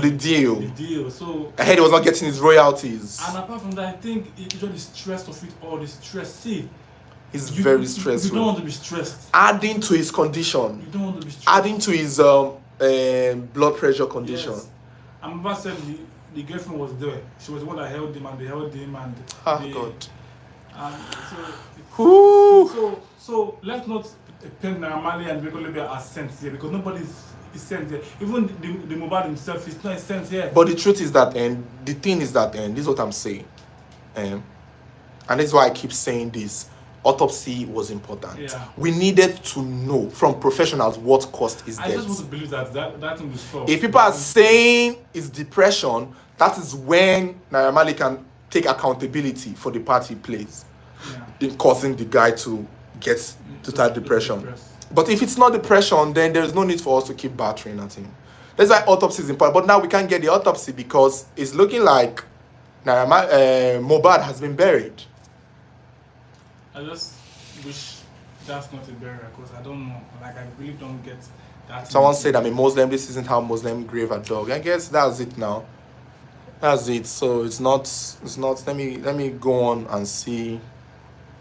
the deal. The deal. So I heard he was not getting his royalties. And apart from that, I think it's just the stress of it all. The stress. See, he's very stressful. You don't want to be stressed. Adding to his condition. You don't want to be stressed. Adding to his blood pressure condition. Yes. And Mohbad said the girlfriend was there. She was the one that held him, and they held him, and God. And so let's not paint Naira Marley and record label as saints here, because nobody is sent here. Even the Mohbad himself is not sent here. But the truth is that, and the thing is that, and this is what I'm saying, and this is why I keep saying this. Autopsy was important. Yeah. We needed to know from professionals what caused his death. I just want to believe that thing will solve. If people are saying it's depression, that is when Naira Marley can take accountability for the part he plays in causing the guy to get to that depression. But if it's not depression, then there's no need for us to keep battering at him. That's why autopsy is important. But now we can't get the autopsy because it's looking like Mohbad has been buried. I just wish that's not a burial, because I don't know. Like, I really don't get that. Someone said I'm a Muslim. This isn't how Muslim grave a dog. I guess that's it now. That's it. So it's not. Let me go on and see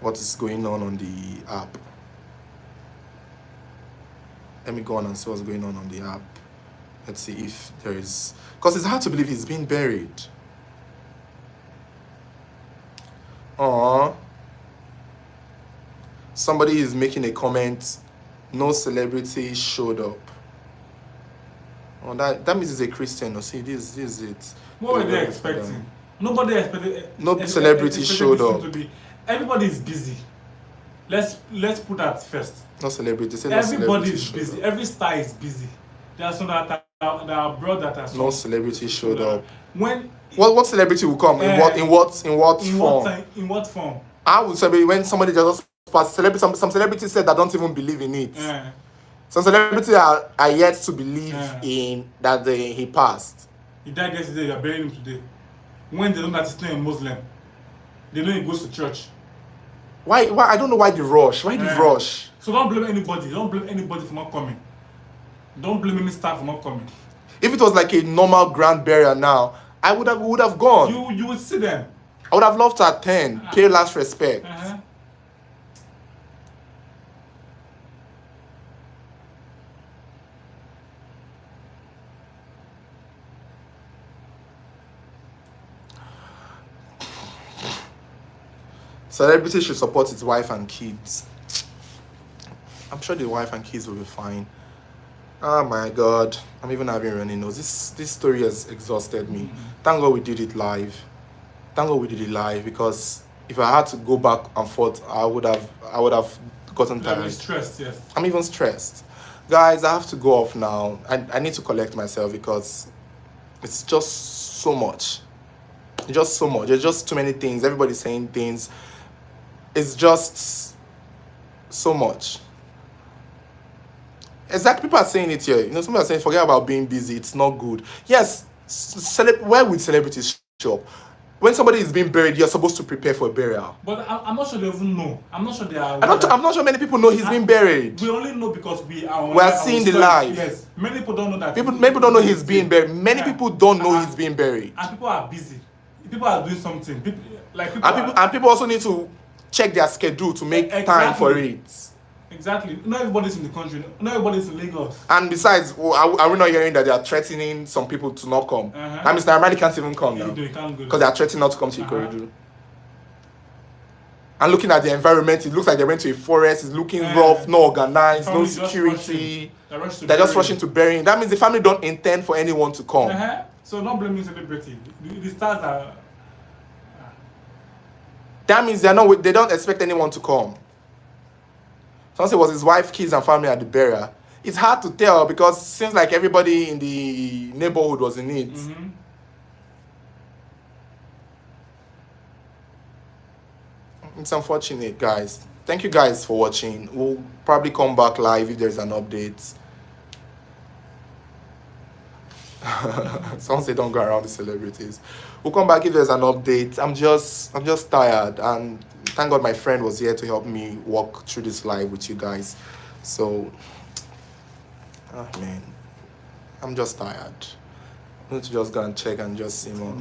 what is going on the app. Let me go on and see what's going on the app. Let's see if there is, because it's hard to believe he's been buried. Somebody is making a comment. No celebrity showed up. Oh, that means he's a Christian. No, see, this is it. What were they expecting? Nobody expected. No celebrity showed up. Everybody is busy. Let's put that first. No celebrity. Everybody is busy. Every star is busy. There are some that are abroad that are. No celebrity showed up. When what celebrity will come? In what form? In what form? I would say when somebody just pass celebrity. Some celebrities said that don't even believe in it. Some celebrities are yet to believe in that he passed. He died yesterday. They are burying him today. When they know that he's not a Muslim, they know he goes to church. Why? I don't know why the rush. Why the rush? So don't blame anybody. Don't blame anybody for not coming. Don't blame any staff for not coming. If it was like a normal grand burial now, I would have gone. You would see them. I would have loved to attend, pay last respect. Celebrity should support his wife and kids. I'm sure the wife and kids will be fine. Oh my God, I'm even having running nose. This story has exhausted me. Thank God we did it live. Thank God we did it live, because if I had to go back and forth, I would have gotten tired. I'm stressed, yes. I'm even stressed. Guys, I have to go off now. I need to collect myself because it's just so much. It's just so much. There's just too many things. Everybody's saying things. It's just so much. Exactly, people are saying it here. Some people are saying, forget about being busy. It's not good. Yes, where would celebrities show up? When somebody is being buried, you're supposed to prepare for a burial. But I'm not sure they even know. I'm not sure they are. I'm not sure many people know he's been buried. We only know because we are seeing the live. Yes, many people don't know that. Many people don't know he's being buried. Many people don't know he's being buried. And people are busy. People are doing something. People also need to check their schedule to make time for it. Exactly. Not everybody's in the country. Not everybody's in Lagos. And besides, are we not hearing that they are threatening some people to not come? That means Naramali can't even come now. Because they are threatening not to come to Ikorodu. And looking at the environment, it looks like they went to a forest. It's looking rough, no organized, no security. They're just rushing to bury him. That means the family don't intend for anyone to come. So not blaming celebrity. The stars are. That means they don't expect anyone to come. Someone said it was his wife, kids, and family at the burial. It's hard to tell because it seems like everybody in the neighborhood was in it. It's unfortunate, guys. Thank you guys for watching. We'll probably come back live if there's an update. Someone say don't go around the celebrities. We'll come back if there's an update. I'm just tired, and thank God my friend was here to help me walk through this live with you guys. So man, I'm just tired. I need to just go and check and just see more.